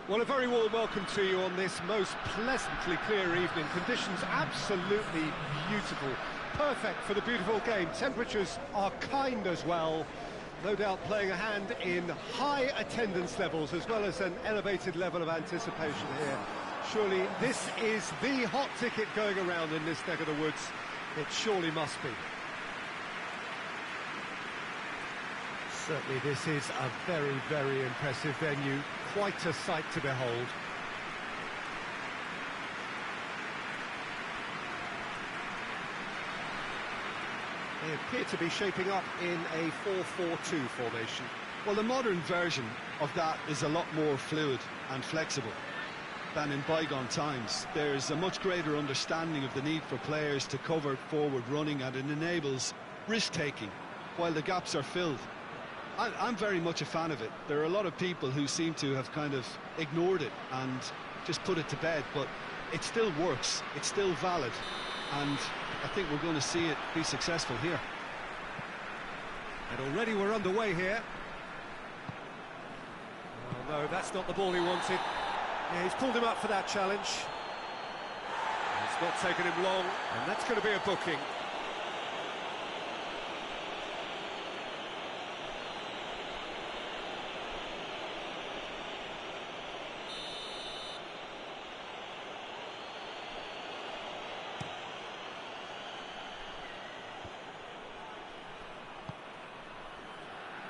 Well, a very warm welcome to you on this most pleasantly clear evening. Conditions absolutely beautiful. Perfect for the beautiful game. Temperatures are kind as well. No doubt playing a hand in high attendance levels as well as an elevated level of anticipation here. Surely this is the hot ticket going around in this neck of the woods. It surely must be. Certainly this is a very, very impressive venue. Quite a sight to behold. They appear to be shaping up in a 4-4-2 formation. Well, the modern version of that is a lot more fluid and flexible than in bygone times. There's a much greater understanding of the need for players to cover forward running, and it enables risk-taking while the gaps are filled. I'm very much a fan of it. There are a lot of people who seem to have kind of ignored it and just put it to bed, but it still works, it's still valid, and I think we're going to see it be successful here. And already we're underway here. Oh no, that's not the ball he wanted. Yeah, he's pulled him up for that challenge. It's not taken him long, and that's going to be a booking.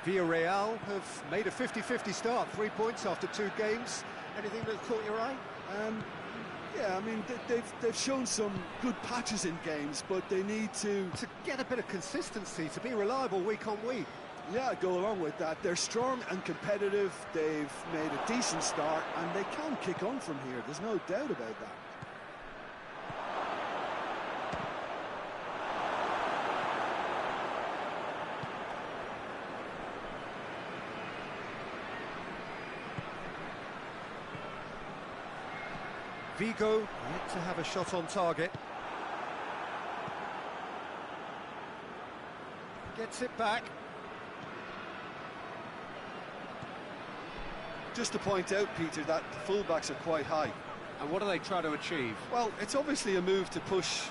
Villarreal have made a 50-50 start, 3 points after 2 games. Anything that caught your eye? Yeah, I mean, they've shown some good patches in games, but they need to get a bit of consistency, to be reliable week on week. Yeah, go along with that. They're strong and competitive, they've made a decent start, and they can kick on from here, there's no doubt about that. Vigo yet to have a shot on target. Gets it back. Just to point out, Peter, that the fullbacks are quite high. And what do they try to achieve? Well, it's obviously a move to push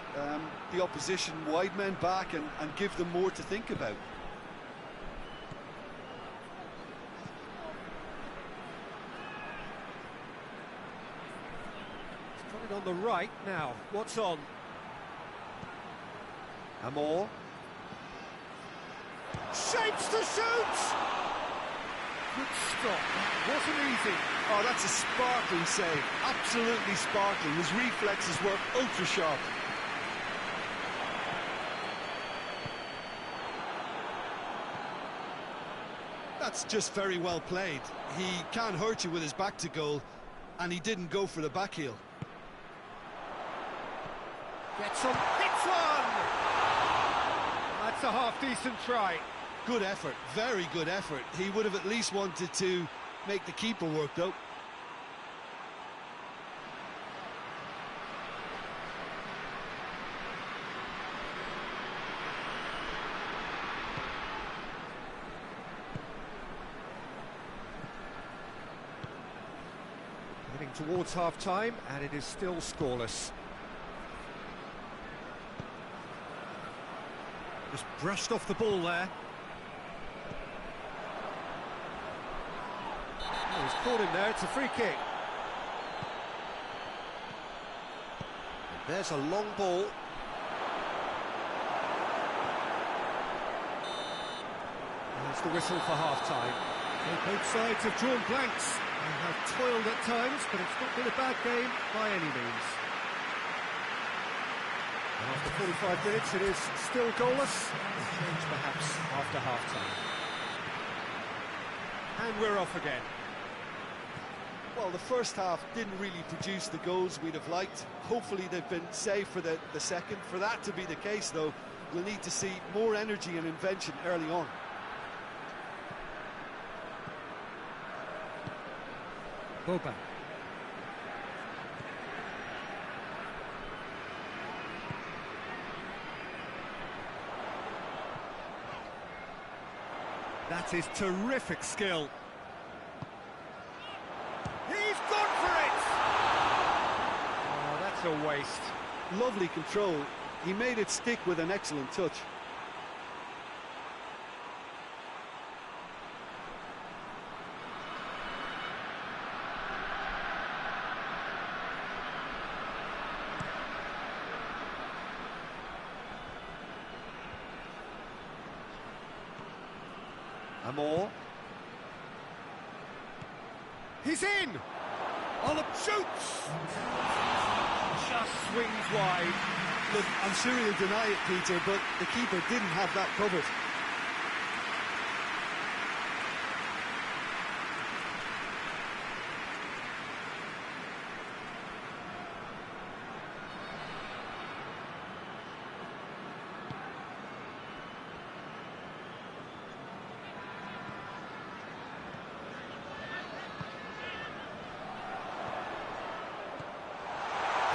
the opposition wide men back and give them more to think about. On the right now, what's on? Amor shapes to shoot. Good stop. Wasn't easy. Oh, that's a sparkling save. Absolutely sparkling. His reflexes were ultra sharp. That's just very well played. He can't hurt you with his back to goal, and he didn't go for the back heel. Gets on, hits one! That's a half-decent try. Good effort, very good effort. He would have at least wanted to make the keeper work, though. Heading towards half-time, and it is still scoreless. Just brushed off the ball there. Oh, he's caught him there, it's a free kick. And there's a long ball. There's the whistle for half-time. So both sides have drawn blanks and have toiled at times, but it's not been a bad game by any means. And after 45 minutes, it is still goalless. Change perhaps after half-time. And we're off again. Well, the first half didn't really produce the goals we'd have liked. Hopefully they've been saved for the second. For that to be the case, though, we'll need to see more energy and invention early on. Boban. That is terrific skill. He's got That's a waste. Lovely control. He made it stick with an excellent touch. More. He's in! Olive shoots! Just swings wide. Look, I'm sure he'll deny it, Peter, but the keeper didn't have that covered.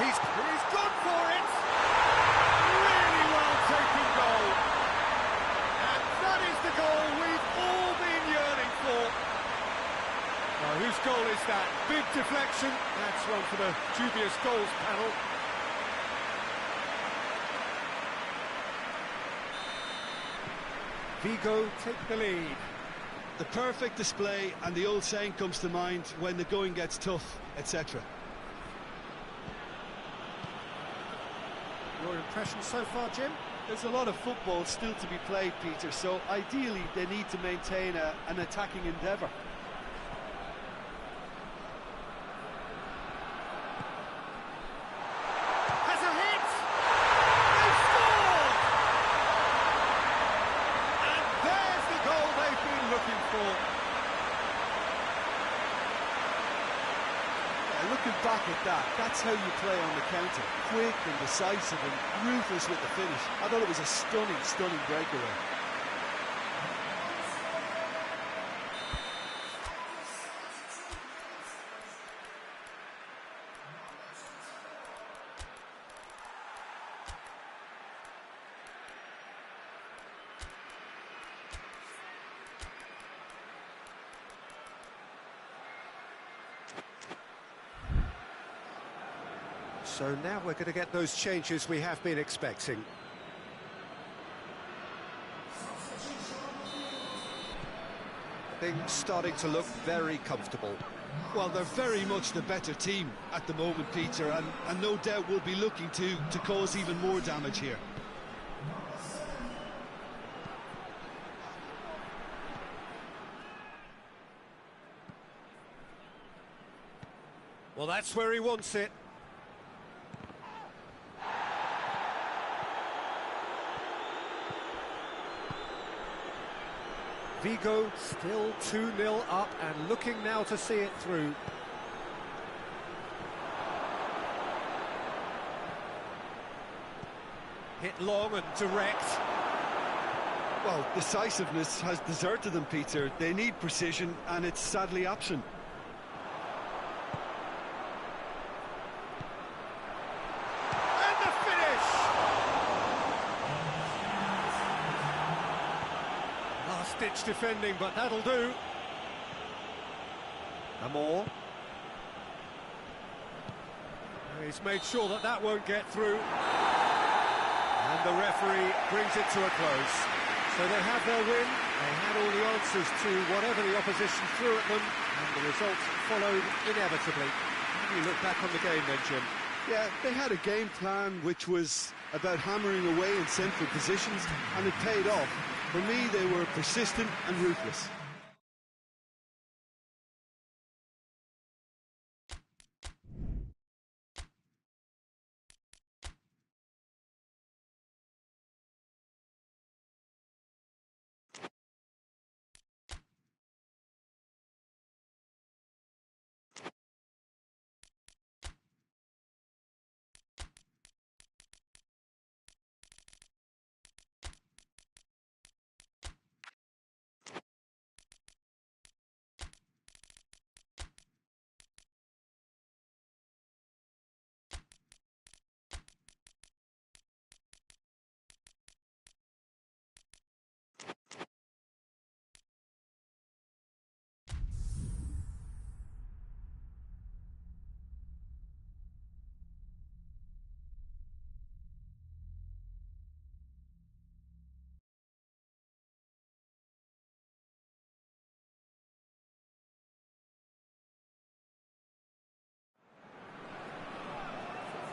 He's gone for it! Really well taken goal. And that is the goal we've all been yearning for. Now, whose goal is that? Big deflection. That's one for the dubious goals panel. Vigo take the lead. The perfect display, and the old saying comes to mind: when the going gets tough, etc. Your impression so far, Jim? There's a lot of football still to be played, Peter, so ideally they need to maintain an attacking endeavour. Has a hit! They scored! And there's the goal they've been looking for. Looking back at that, that's how you play on the counter. Quick and decisive and ruthless with the finish. I thought it was a stunning breakaway. So now we're going to get those changes we have been expecting. Things starting to look very comfortable. Well, they're very much the better team at the moment, Peter, and no doubt will be looking to cause even more damage here. Well, that's where he wants it. Vigo still 2-0 up and looking now to see it through. Hit long and direct. Well, decisiveness has deserted them, Peter. They need precision, and it's sadly absent. And the finish! Last-ditch defending, but that'll do. More. He's made sure that that won't get through. And the referee brings it to a close. So they have their win, they had all the answers to whatever the opposition threw at them, and the results followed inevitably. How do you look back on the game then, Jim? Yeah, they had a game plan which was about hammering away in central positions, and it paid off. For me, they were persistent and ruthless.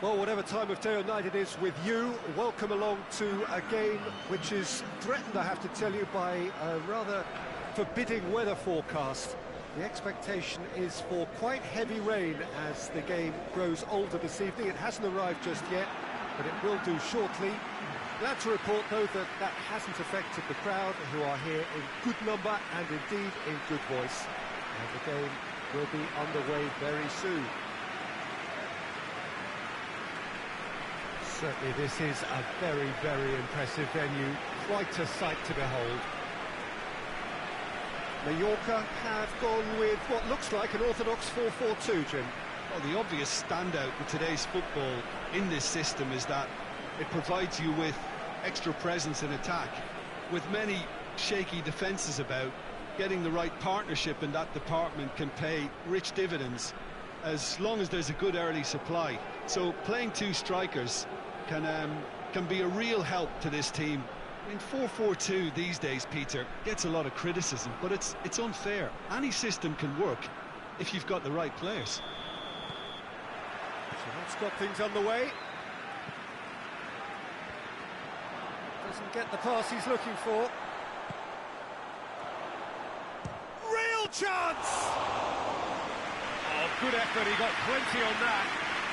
Well, whatever time of day or night it is with you, welcome along to a game which is threatened, I have to tell you, by a rather forbidding weather forecast. The expectation is for quite heavy rain as the game grows older this evening. It hasn't arrived just yet, but it will do shortly. Glad to report, though, that that hasn't affected the crowd, who are here in good number and indeed in good voice. And the game will be underway very soon. Certainly this is a very, very impressive venue, quite a sight to behold. Mallorca have gone with what looks like an orthodox 4-4-2, Jim. Well, the obvious standout with today's football in this system is that it provides you with extra presence in attack. With many shaky defences about, getting the right partnership in that department can pay rich dividends as long as there's a good early supply. So playing two strikers can be a real help to this team. I mean, 4-4-2 these days, Peter, gets a lot of criticism, but it's unfair. Any system can work if you've got the right players. So that's got things underway. Doesn't get the pass he's looking for. Real chance! Oh, good effort, he got plenty on that.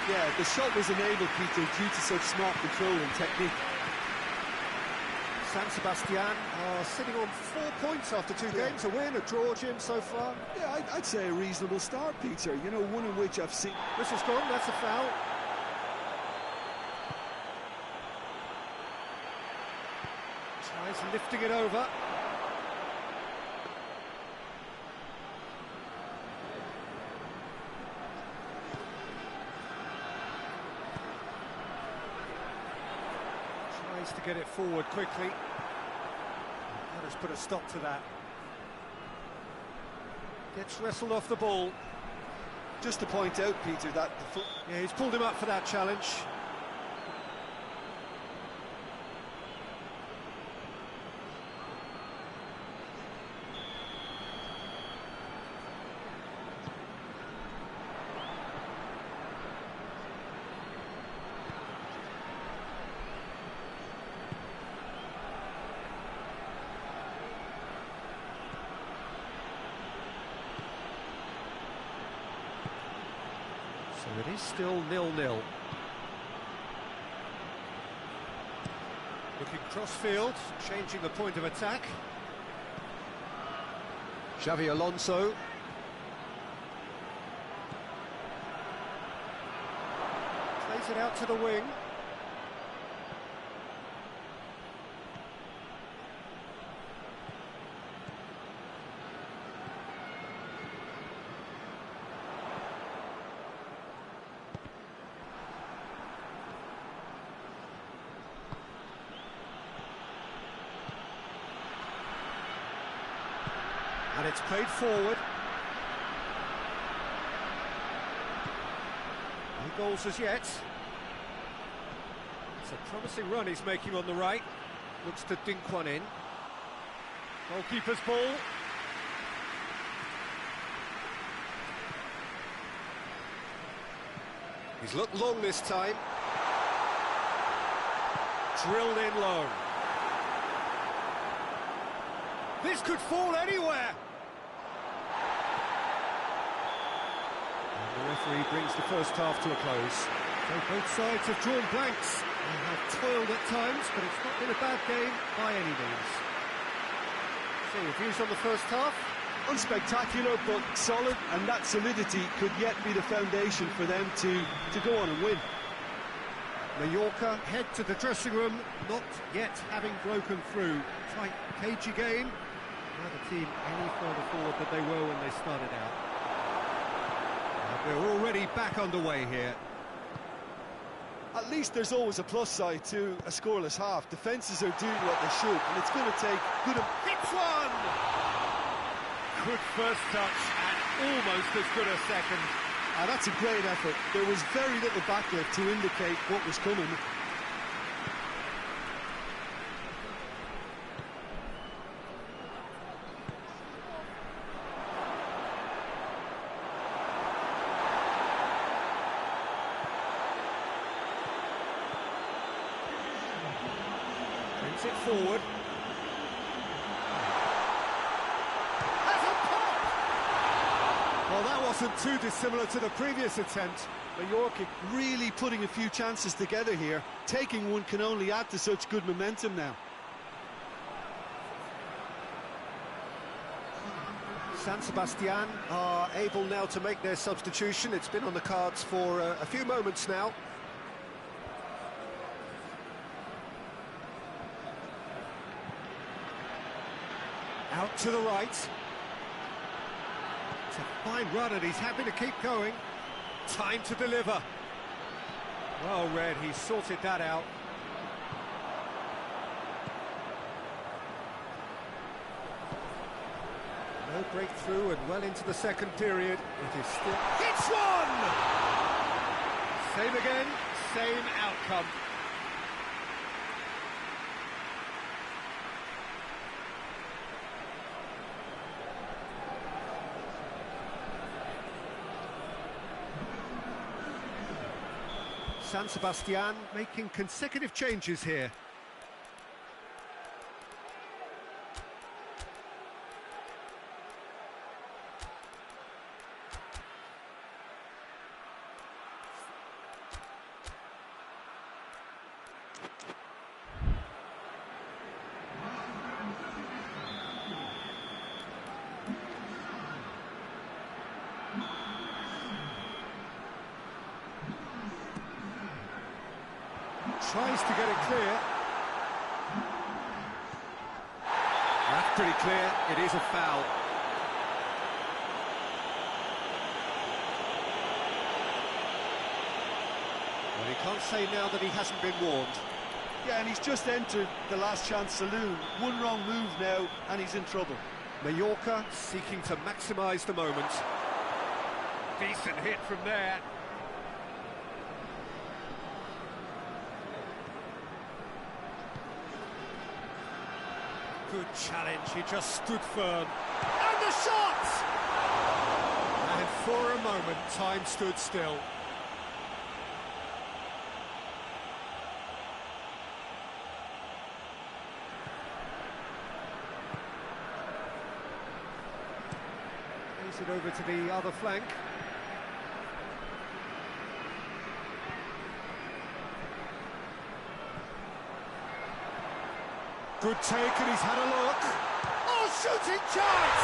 Yeah, the shot was enabled, Peter, due to such smart control and technique. San Sebastian are sitting on 4 points after two games, a win, a draw, Jim, so far. Yeah, I'd say a reasonable start, Peter. You know, one in which I've seen... Whistle's gone, that's a foul. Tries lifting it over. To get it forward quickly. That has put a stop to that. Gets wrestled off the ball. Just to point out, Peter, that... Yeah, he's pulled him up for that challenge. So it is still 0-0. Looking cross-field, changing the point of attack. Xavi Alonso. Plays it out to the wing. And it's played forward. No goals as yet. It's a promising run he's making on the right. Looks to dink one in. Goalkeeper's ball. He's looked long this time. Drilled in low. This could fall anywhere. And the referee brings the first half to a close. So both sides have drawn blanks. They have toiled at times, but it's not been a bad game by any means. So your views on the first half? Unspectacular, but solid, and that solidity could yet be the foundation for them to go on and win. Mallorca head to the dressing room, not yet having broken through. Tight, cagey game. Neither team any further forward than they were when they started out. We're already back underway here. At least there's always a plus side to a scoreless half. Defences are doing what they should, and it's going to take good... Hits one! Good first touch, and almost as good a second. That's a great effort. There was very little backlift to indicate what was coming. Brings it forward. Has a pop! Well, that wasn't too dissimilar to the previous attempt. Mallorca really putting a few chances together here. Taking one can only add to such good momentum now. San Sebastian are able now to make their substitution. It's been on the cards for a few moments now. Out to the right. It's a fine run and he's happy to keep going. Time to deliver. Well read, he sorted that out. No breakthrough and well into the second period. It is still... Hits one! Same again, same outcome. San Sebastian making consecutive changes here. Tries to get it clear. That's pretty clear, it is a foul. Well, he can't say now that he hasn't been warned. Yeah, and he's just entered the last chance saloon. One wrong move now, and he's in trouble. Mallorca seeking to maximise the moment. Decent hit from there. Good challenge, he just stood firm. And the shot! And for a moment, time stood still. Plays it over to the other flank. Good take, and he's had a look. Oh, shooting chance!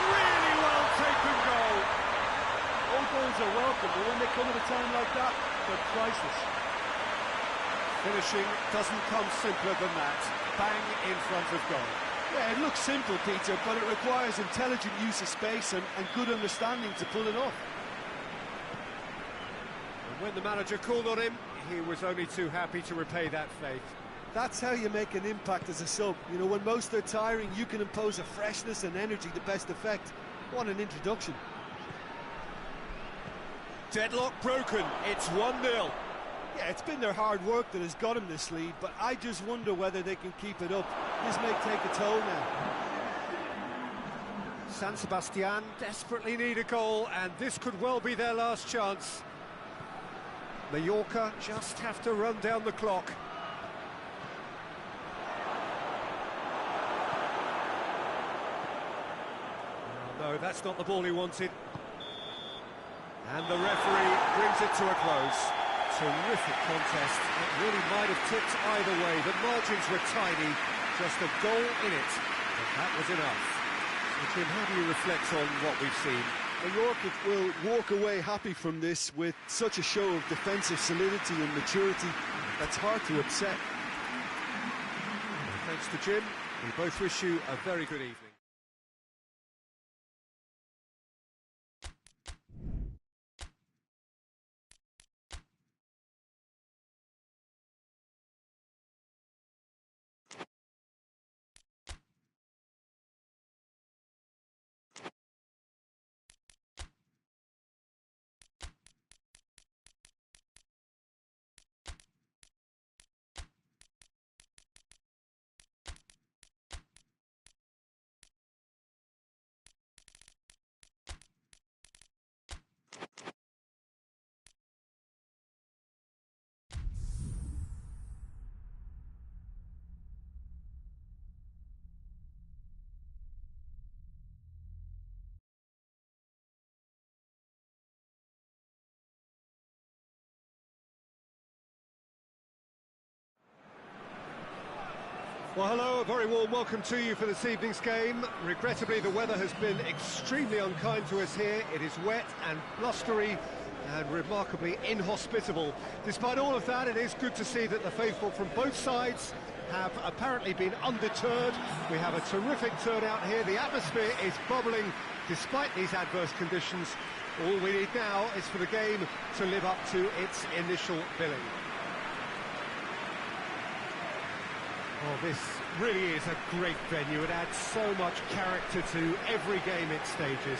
Really well taken goal. All goals are welcome, but when they come at a time like that, they're priceless. Finishing doesn't come simpler than that. Bang in front of goal. Yeah, it looks simple, Peter, but it requires intelligent use of space and good understanding to pull it off. And when the manager called on him, he was only too happy to repay that faith. That's how you make an impact as a sub. You know, when most are tiring, you can impose a freshness and energy to best effect. What an introduction. Deadlock broken, it's 1-0. Yeah, it's been their hard work that has got him this lead, but I just wonder whether they can keep it up. This may take a toll now. San Sebastian desperately need a goal, and this could well be their last chance. Mallorca just have to run down the clock. No, that's not the ball he wanted. And the referee brings it to a close. Terrific contest. It really might have tipped either way. The margins were tiny, just a goal in it. And that was enough. So, Jim, how do you reflect on what we've seen? Mallorca will walk away happy from this with such a show of defensive solidity and maturity that's hard to upset. Thanks to Jim. We both wish you a very good evening. Well, hello, a very warm welcome to you for this evening's game. Regrettably, the weather has been extremely unkind to us here. It is wet and blustery and remarkably inhospitable. Despite all of that, it is good to see that the faithful from both sides have apparently been undeterred. We have a terrific turnout here. The atmosphere is bubbling despite these adverse conditions. All we need now is for the game to live up to its initial billing. Oh, this really is a great venue. It adds so much character to every game it stages.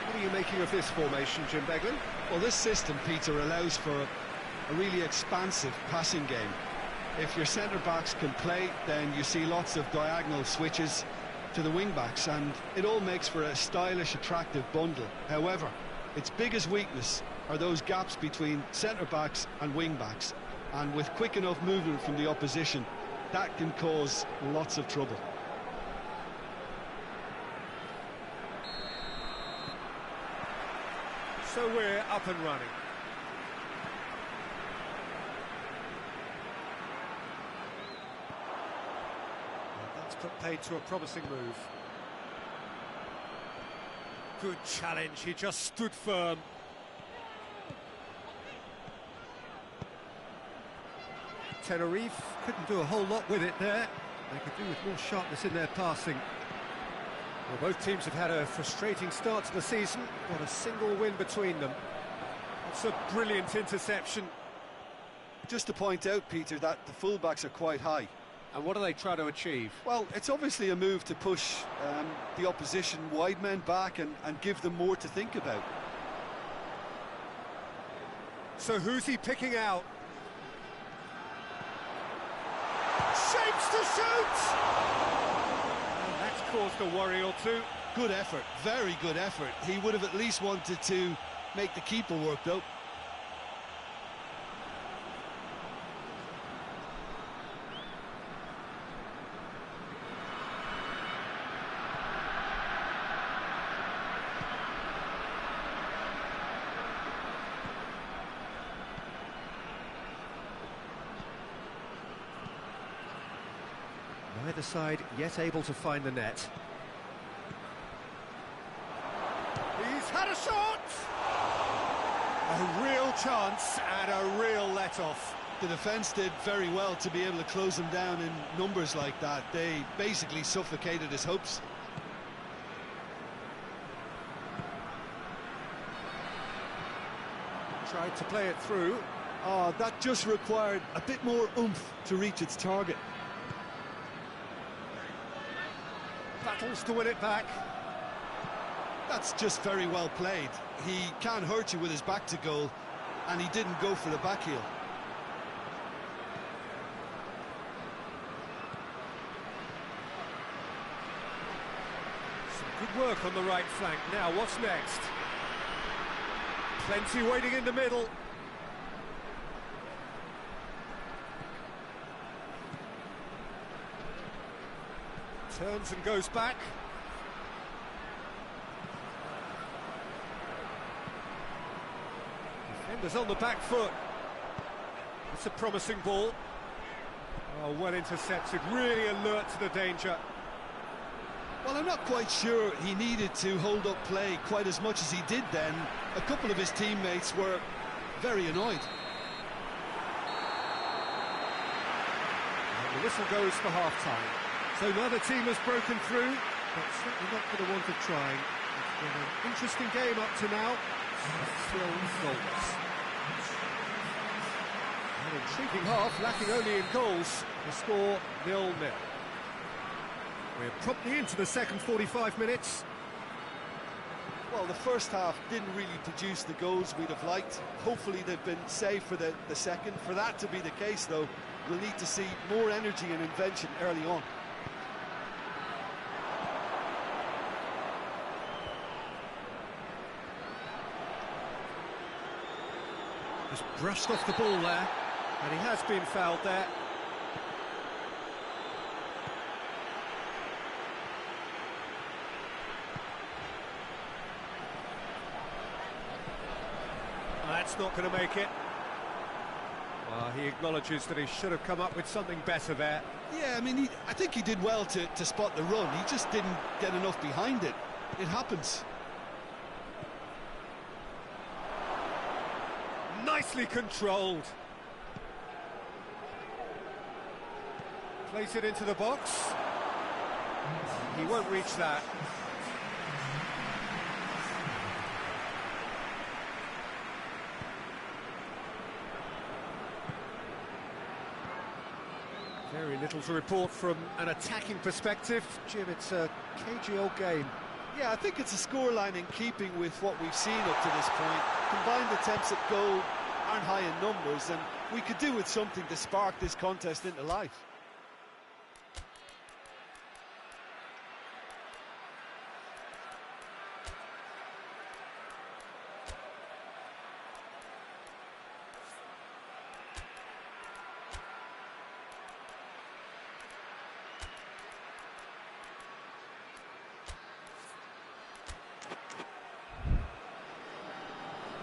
What are you making of this formation, Jim Beglin? Well, this system, Peter, allows for a really expansive passing game. If your centre-backs can play, then you see lots of diagonal switches to the wing-backs, and it all makes for a stylish, attractive bundle. However, its biggest weakness are those gaps between centre-backs and wing-backs. And with quick enough movement from the opposition, that can cause lots of trouble. So we're up and running. And that's put paid to a promising move. Good challenge, he just stood firm. Tenerife couldn't do a whole lot with it there. They could do with more sharpness in their passing. Well, both teams have had a frustrating start to the season. Not a single win between them. It's a brilliant interception. Just to point out, Peter, that the fullbacks are quite high. And what do they try to achieve? Well, it's obviously a move to push the opposition wide men back and give them more to think about. So who's he picking out? Shapes to shoot! And that's caused a worry or two. Good effort, very good effort. He would have at least wanted to make the keeper work, though. Neither side yet able to find the net. He's had a shot! A real chance and a real let-off. The defence did very well to be able to close him down in numbers like that. They basically suffocated his hopes. Tried to play it through. Oh, that just required a bit more oomph to reach its target. Battles to win it back. That's just very well played. He can't hurt you with his back to goal, and he didn't go for the back heel. Some good work on the right flank. Now, what's next? Plenty waiting in the middle. Turns and goes back. Defenders on the back foot. It's a promising ball. Oh, well intercepted, really alert to the danger. Well, I'm not quite sure he needed to hold up play quite as much as he did then. A couple of his teammates were very annoyed. And the whistle goes for half-time. So neither team has broken through, but certainly not for the want of trying. It's been an interesting game up to now, still goalless. An intriguing half, lacking only in goals. The score 0-0. We're promptly into the second 45 minutes. Well, the first half didn't really produce the goals we'd have liked. Hopefully they've been saved for the second. For that to be the case, though, we'll need to see more energy and invention early on. Just brushed off the ball there, and he has been fouled there. That's not going to make it. He acknowledges that he should have come up with something better there. Yeah, I mean, I think he did well to spot the run. He just didn't get enough behind it. It happens. Nicely controlled. Plays it into the box. He won't reach that. Very little to report from an attacking perspective. Jim, it's a cagey old game. Yeah, I think it's a scoreline in keeping with what we've seen up to this point. Combined attempts at goal aren't high in numbers, and we could do with something to spark this contest into life.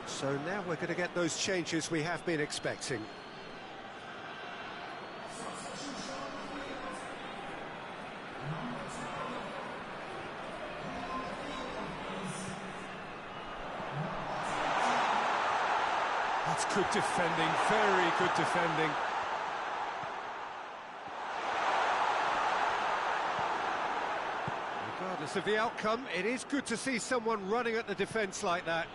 So now we're going to get those changes we have been expecting. That's good defending, very good defending. Regardless of the outcome, it is good to see someone running at the defence like that.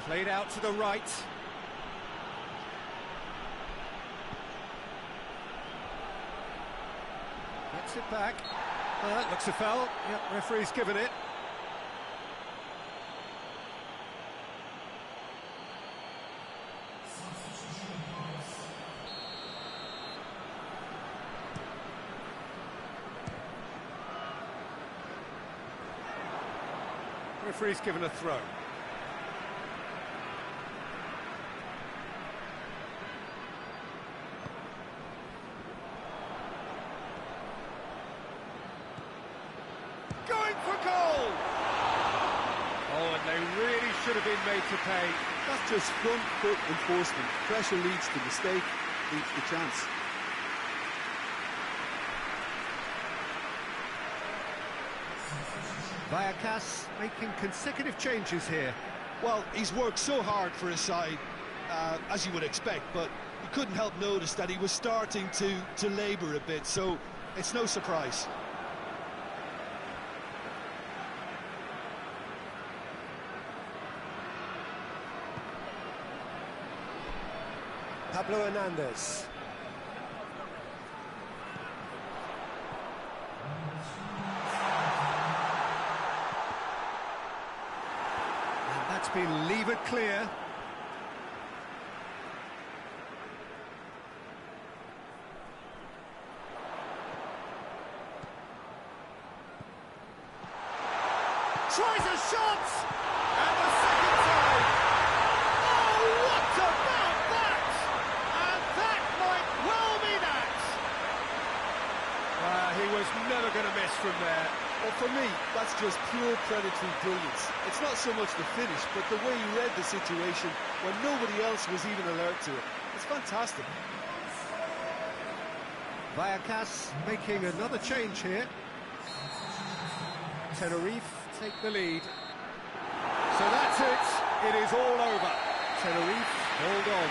Played out to the right. Gets it back. That looks a foul. Yep, referee's given it. Referee's given a throw. Going for goal! Oh, and they really should have been made to pay. That's just front foot enforcement. Pressure leads to mistake, leads to chance. Vallecas making consecutive changes here. Well, he's worked so hard for his side, as you would expect, but you couldn't help notice that he was starting to labour a bit, so it's no surprise. Pablo Hernandez. And that's been levered clear. Tries a shot! And the second time! Oh, what about that? And that might well be that! He was never going to miss from there. Well, for me, that's just pure predatory brilliance. It's not so much the finish, but the way he read the situation when nobody else was even alert to it. It's fantastic. Vallecas making another change here. Tenerife take the lead. So that's it. It is all over. Tenerife hold on.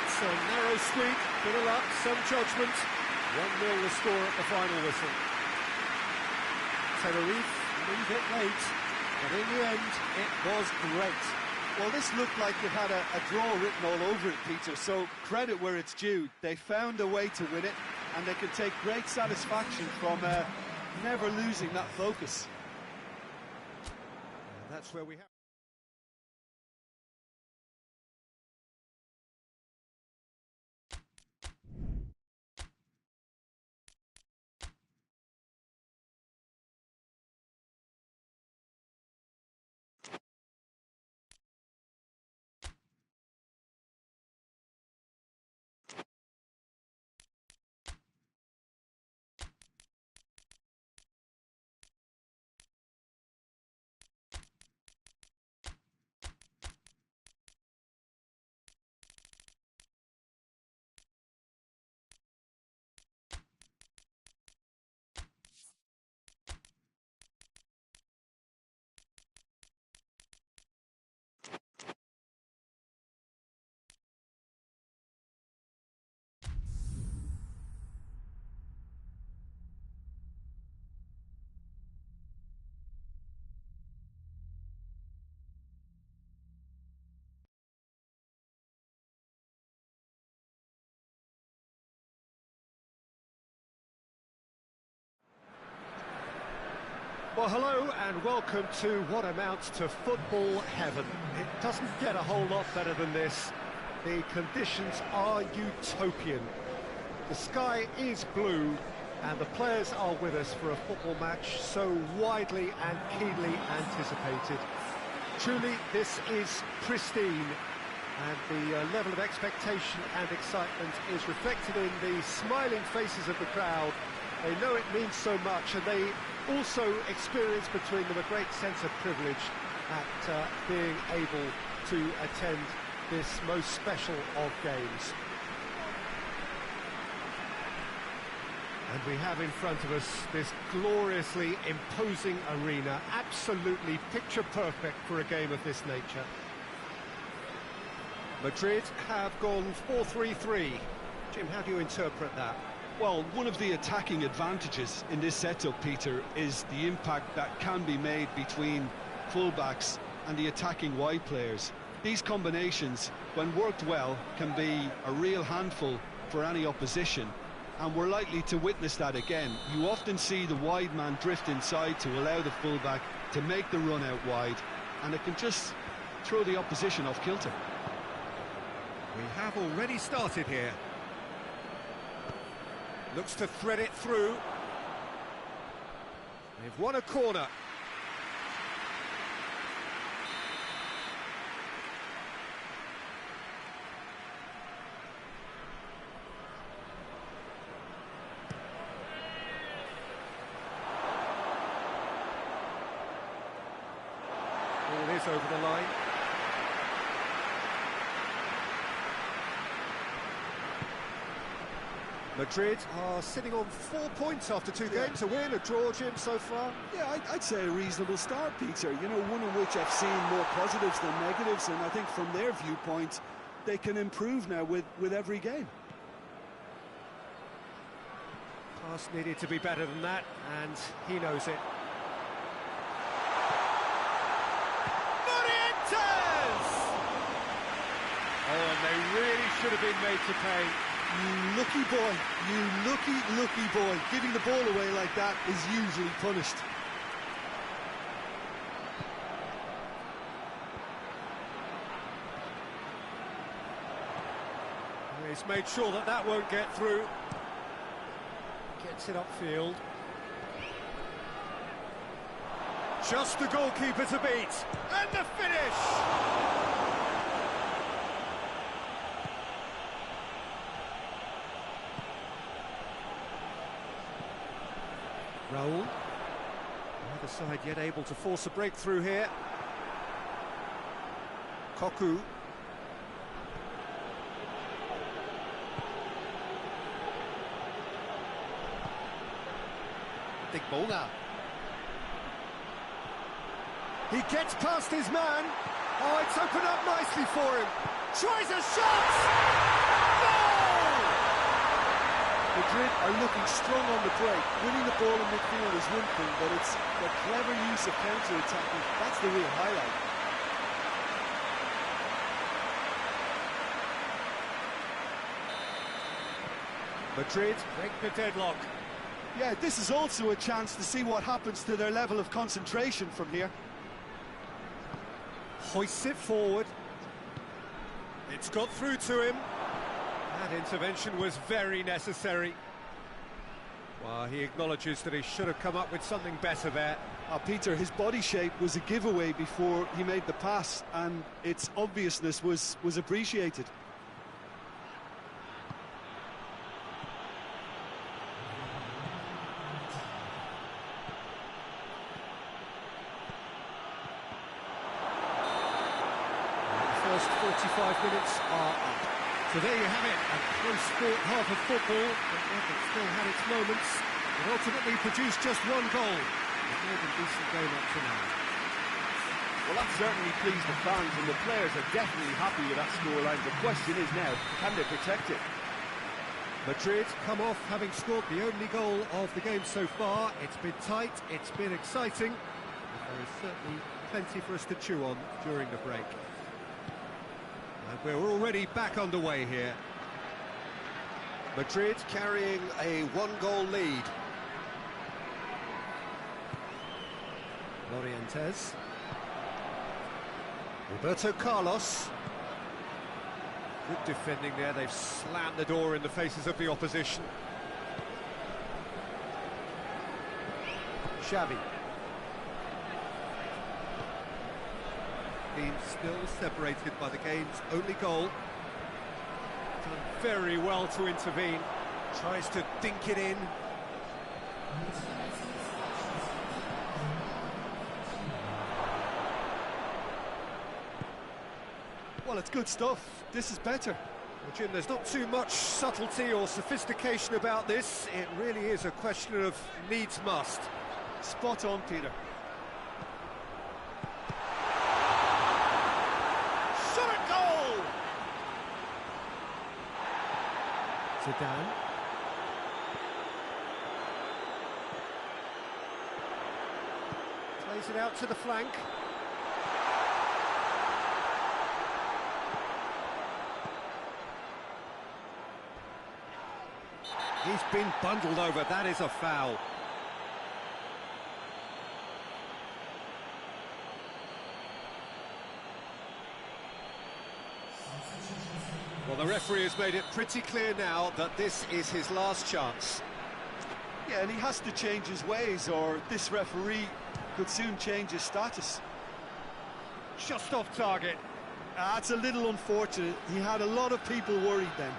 It's a narrow squeak, bit of luck, some judgment. 1-0 the score at the final whistle. Tenerife leave it late, but in the end, it was great. Well, this looked like it had a draw written all over it, Peter, so credit where it's due. They found a way to win it, and they can take great satisfaction from never losing that focus. And that's where we have... Well, hello and welcome to what amounts to football heaven. It doesn't get a whole lot better than this. The conditions are utopian. The sky is blue and the players are with us for a football match so widely and keenly anticipated. Truly, this is pristine, and the level of expectation and excitement is reflected in the smiling faces of the crowd. They know it means so much, and they also experience between them a great sense of privilege at being able to attend this most special of games. And we have in front of us this gloriously imposing arena, absolutely picture perfect for a game of this nature. Madrid have gone 4-3-3. Jim, how do you interpret that? Well, one of the attacking advantages in this setup, Peter, is the impact that can be made between fullbacks and the attacking wide players. These combinations, when worked well, can be a real handful for any opposition, and we're likely to witness that again. You often see the wide man drift inside to allow the fullback to make the run out wide, and it can just throw the opposition off kilter. We have already started here. Looks to thread it through. They've won a corner. Ball is over the line. Madrid are sitting on 4 points after two games, a win, a draw, Jim, so far. Yeah, I'd say a reasonable start, Peter. You know, one in which I've seen more positives than negatives, and I think from their viewpoint, they can improve now with every game. Pass needed to be better than that, and he knows it. Oh, and they really should have been made to pay. You lucky boy, you lucky boy. Giving the ball away like that is usually punished. He's made sure that that won't get through. Gets it upfield. Just the goalkeeper to beat. And the finish! Raul, either side yet able to force a breakthrough here. Koku. Bonga. He gets past his man. Oh, it's opened up nicely for him. Tries a shot! Goal! Madrid are looking strong on the break. Winning the ball in midfield is one thing, but it's the clever use of counter-attacking. That's the real highlight. Madrid break the deadlock. Yeah, this is also a chance to see what happens to their level of concentration from here. Hoists it forward. It's got through to him. That intervention was very necessary. Well, he acknowledges that he should have come up with something better there. Peter, his body shape was a giveaway before he made the pass, and its obviousness was appreciated. First 45 minutes are up. So there you have it, a close fought half of football, but one that still had its moments. It ultimately produced just one goal. A more than decent game up to now. Well, that certainly pleased the fans, and the players are definitely happy with that scoreline. The question is now, can they protect it? Madrid come off having scored the only goal of the game so far. It's been tight, it's been exciting, but there is certainly plenty for us to chew on during the break. And we're already back underway here. Madrid carrying a one-goal lead. Morientes. Roberto Carlos. Good defending there, they've slammed the door in the faces of the opposition. Xavi. Being still separated by the game's only goal. Done very well to intervene. Tries to dink it in. Well, it's good stuff. This is better. Well, Jim, there's not too much subtlety or sophistication about this. It really is a question of needs must. Spot on, Peter. Shot goal! Zidane. Plays it out to the flank. He's been bundled over, that is a foul. Well, the referee has made it pretty clear now that this is his last chance. Yeah, and he has to change his ways, or this referee could soon change his status. Just off target. That's a little unfortunate. He had a lot of people worried then.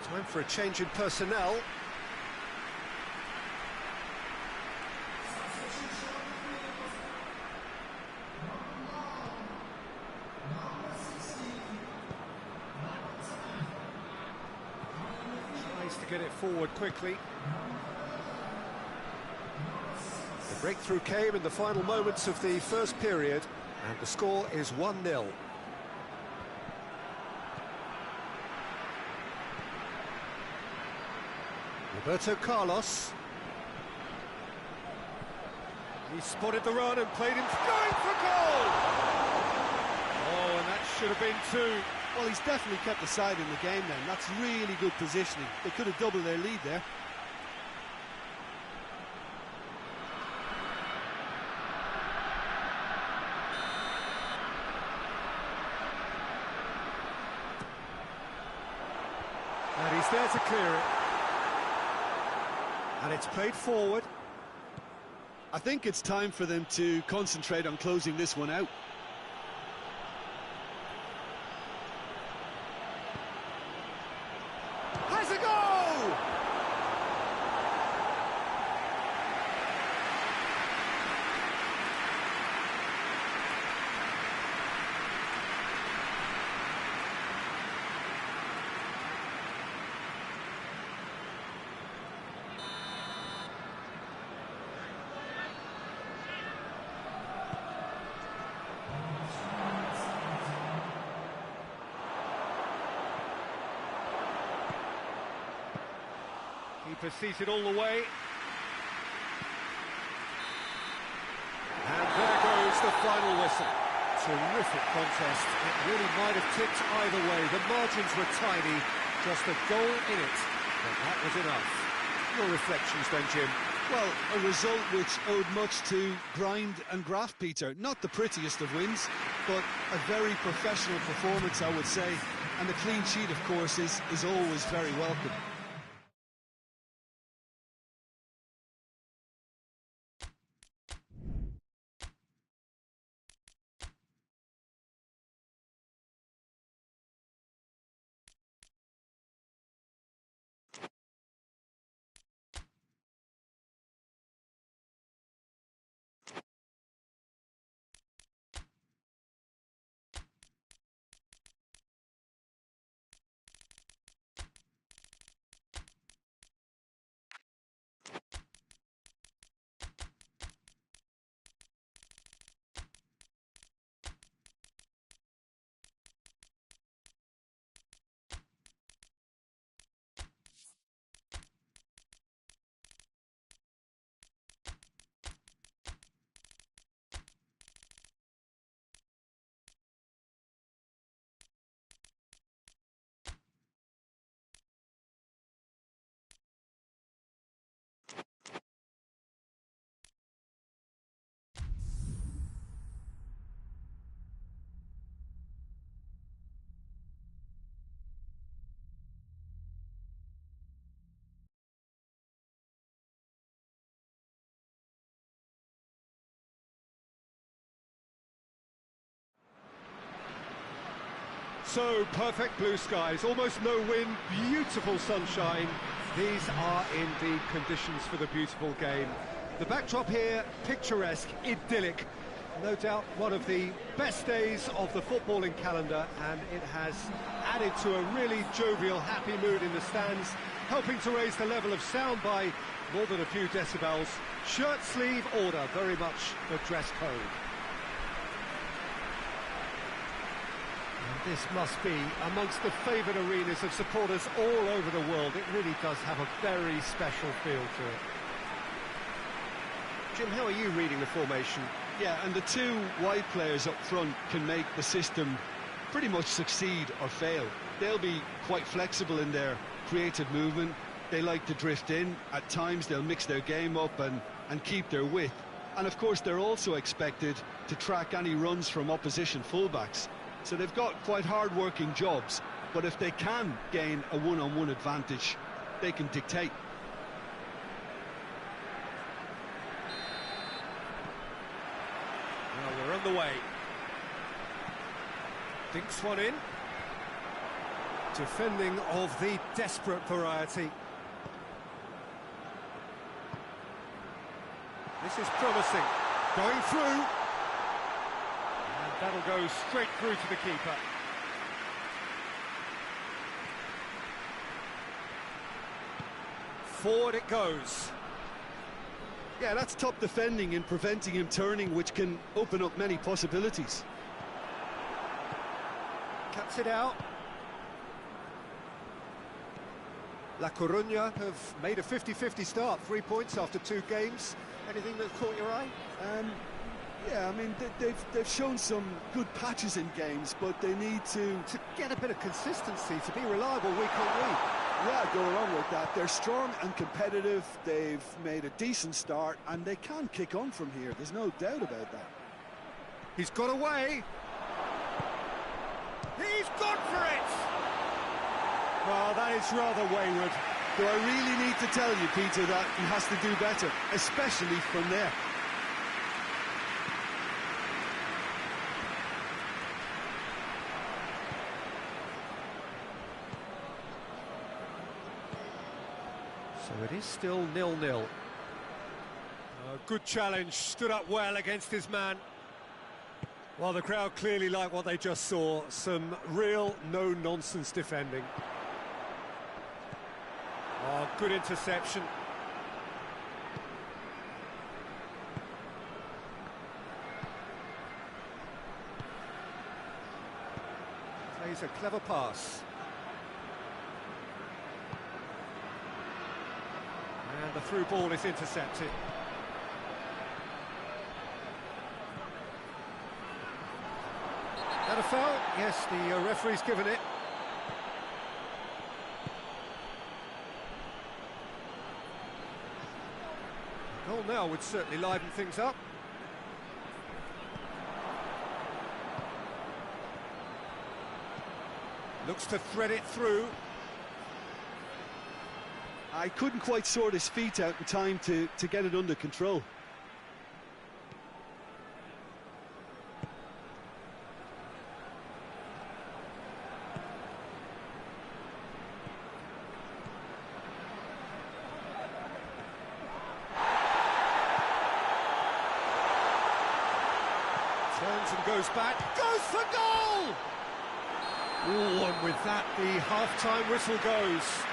Time for a change in personnel. Tries to get it forward quickly. The breakthrough came in the final moments of the first period, and the score is 1-0. Roberto Carlos. He spotted the run and played him going for goal! Oh, and that should have been two. Well, he's definitely kept the side in the game then. That's really good positioning. They could have doubled their lead there. And he's there to clear it. And it's played forward. I think it's time for them to concentrate on closing this one out. Has a goal! Keeper sees it all the way. And there goes the final whistle. Terrific contest. It really might have tipped either way. The margins were tiny, just a goal in it. But that was enough. Your reflections then, Jim? Well, a result which owed much to grind and graft, Peter. Not the prettiest of wins, but a very professional performance, I would say. And the clean sheet, of course, is always very welcome. So, perfect blue skies, almost no wind, beautiful sunshine. These are indeed conditions for the beautiful game. The backdrop here, picturesque, idyllic. No doubt one of the best days of the footballing calendar, and it has added to a really jovial, happy mood in the stands, helping to raise the level of sound by more than a few decibels. Shirt sleeve order, very much the dress code. And this must be amongst the favoured arenas of supporters all over the world. It really does have a very special feel to it. Jim, how are you reading the formation? Yeah, and the two wide players up front can make the system pretty much succeed or fail. They'll be quite flexible in their creative movement. They like to drift in. At times they'll mix their game up and keep their width. And of course they're also expected to track any runs from opposition fullbacks. So they've got quite hard-working jobs, but if they can gain a one-on-one advantage, they can dictate. Well, we're on the way. Dinks one in. Defending of the desperate variety. This is promising. Going through. And that'll go straight through to the keeper. Forward it goes. Yeah, that's top defending and preventing him turning, which can open up many possibilities. Cuts it out. La Coruña have made a 50-50 start, 3 points after 2 games. Anything that caught your eye? Yeah, I mean, they've shown some good patches in games, but they need to get a bit of consistency, to be reliable week on week. Yeah, go along with that. They're strong and competitive. They've made a decent start, and they can kick on from here. There's no doubt about that. He's got away. He's gone for it! Well, that is rather wayward. Do I really need to tell you, Peter, that he has to do better, especially from there? So it is still 0-0. Good challenge, stood up well against his man. Well, the crowd clearly like what they just saw. Some real no-nonsense defending. Oh, good interception. Plays a clever pass. And the through ball is intercepted. That a foul? Yes, the referee's given it. A goal now would certainly liven things up. Looks to thread it through. I couldn't quite sort his feet out in time to get it under control. Turns and goes back, goes for goal! Oh, and with that, the half-time whistle goes.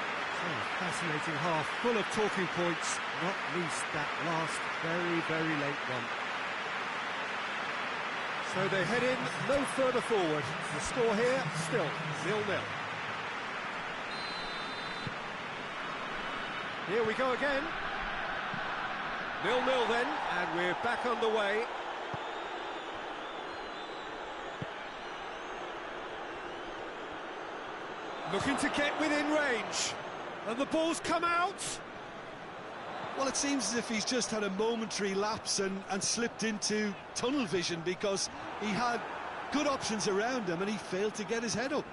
Oh, fascinating half, full of talking points, not least that last very, very late one. So they head in no further forward. The score here, still 0-0. Here we go again. 0-0 then, and we're back underway. Looking to get within range. And the ball's come out. Well, it seems as if he's just had a momentary lapse and slipped into tunnel vision, because he had good options around him and he failed to get his head up.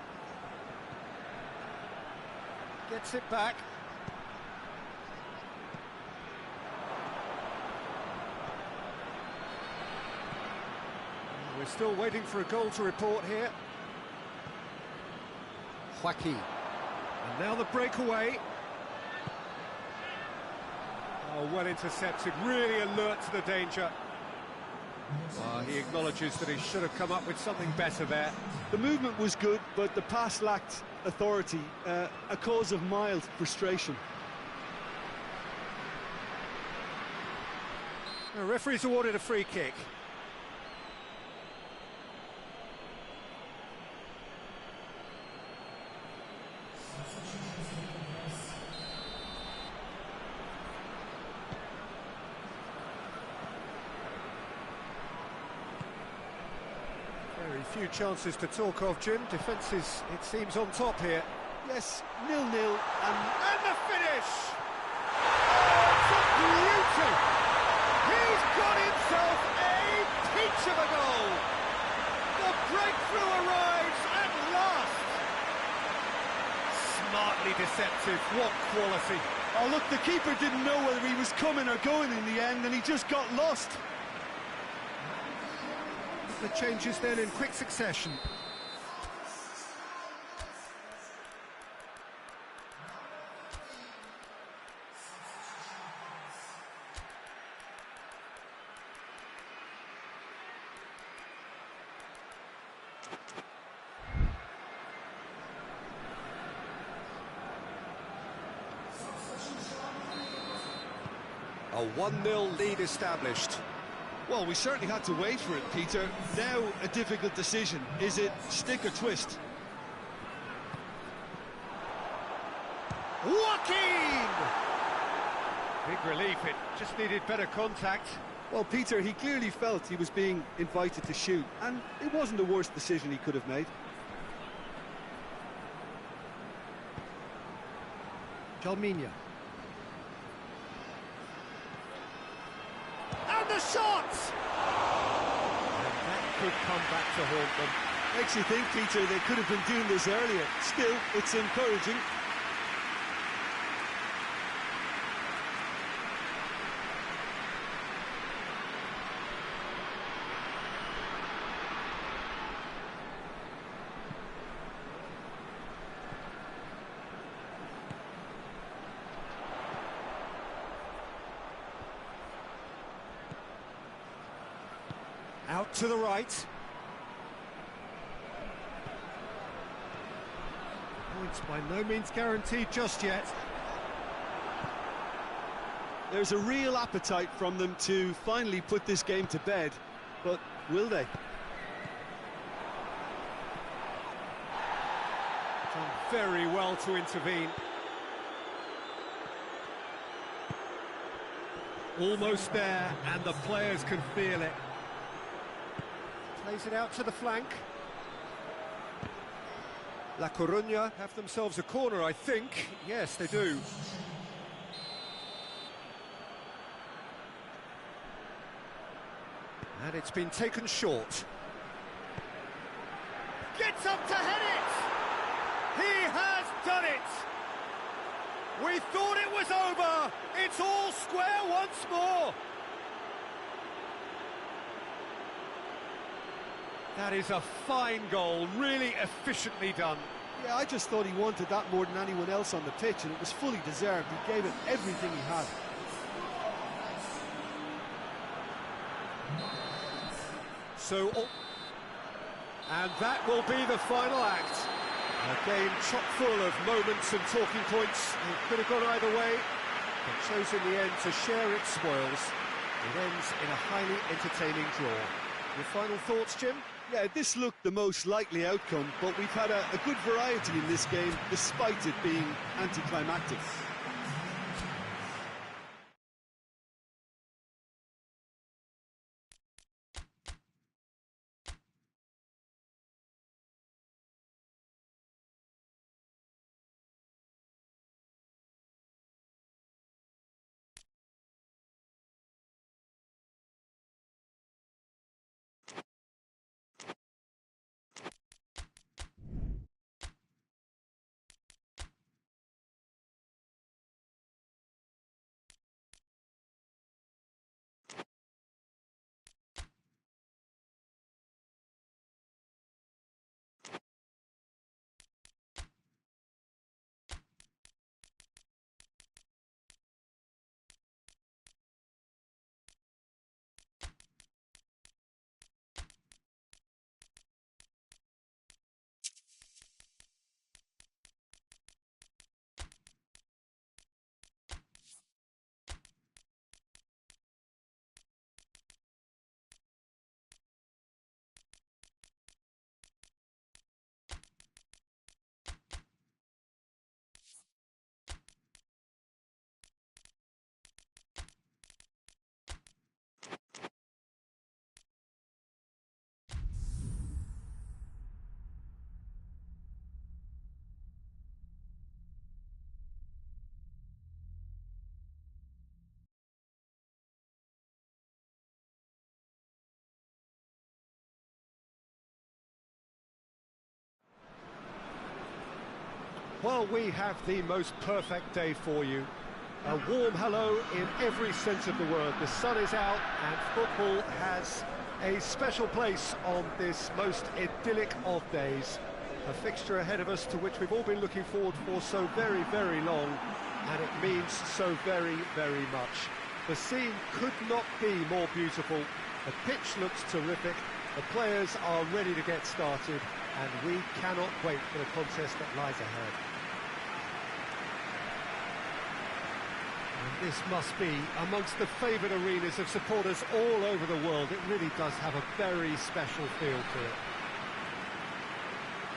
Gets it back. We're still waiting for a goal to report here. Joaquin. And now the breakaway. Oh, well intercepted, really alert to the danger. He acknowledges that he should have come up with something better there. The movement was good, but the pass lacked authority, a cause of mild frustration. The referee's awarded a free kick. Very few chances to talk of, Jim. Defence is, it seems, on top here. Yes, 0-0 and the finish! Oh, it's a beauty! He's got himself a peach of a goal! The breakthrough arrives at last! Smartly deceptive, what quality! Oh, look, the keeper didn't know whether he was coming or going in the end, and he just got lost. The changes then in quick succession. A 1-0 lead established. Well, we certainly had to wait for it, Peter. Now a difficult decision. Is it stick or twist? Joaquin! Big relief, it just needed better contact. Well, Peter, he clearly felt he was being invited to shoot, and it wasn't the worst decision he could have made. Jalminha. And the shot! And that could come back to haunt them. Makes you think, Peter, they could have been doing this earlier. Still, it's encouraging. Out to the right. Points by no means guaranteed just yet. There's a real appetite from them to finally put this game to bed, but will they? Done very well to intervene. Almost there, and the players can feel it. Plays it out to the flank. La Coruña have themselves a corner, I think. Yes, they do. And it's been taken short. Gets up to head it! He has done it! We thought it was over! It's all square once more! That is a fine goal, really efficiently done. Yeah, I just thought he wanted that more than anyone else on the pitch, and it was fully deserved. He gave it everything he had. And that will be the final act. A game chock full of moments and talking points. It could have gone either way, but chose in the end to share its spoils. It ends in a highly entertaining draw. Your final thoughts, Jim? Yeah, this looked the most likely outcome, but we've had a good variety in this game, despite it being anticlimactic. Well, we have the most perfect day for you. A warm hello in every sense of the word. The sun is out and football has a special place on this most idyllic of days. A fixture ahead of us to which we've all been looking forward for so very, very long, and it means so very, very much. The scene could not be more beautiful. The pitch looks terrific. The players are ready to get started, and we cannot wait for the contest that lies ahead. And this must be amongst the favoured arenas of supporters all over the world. It really does have a very special feel to it.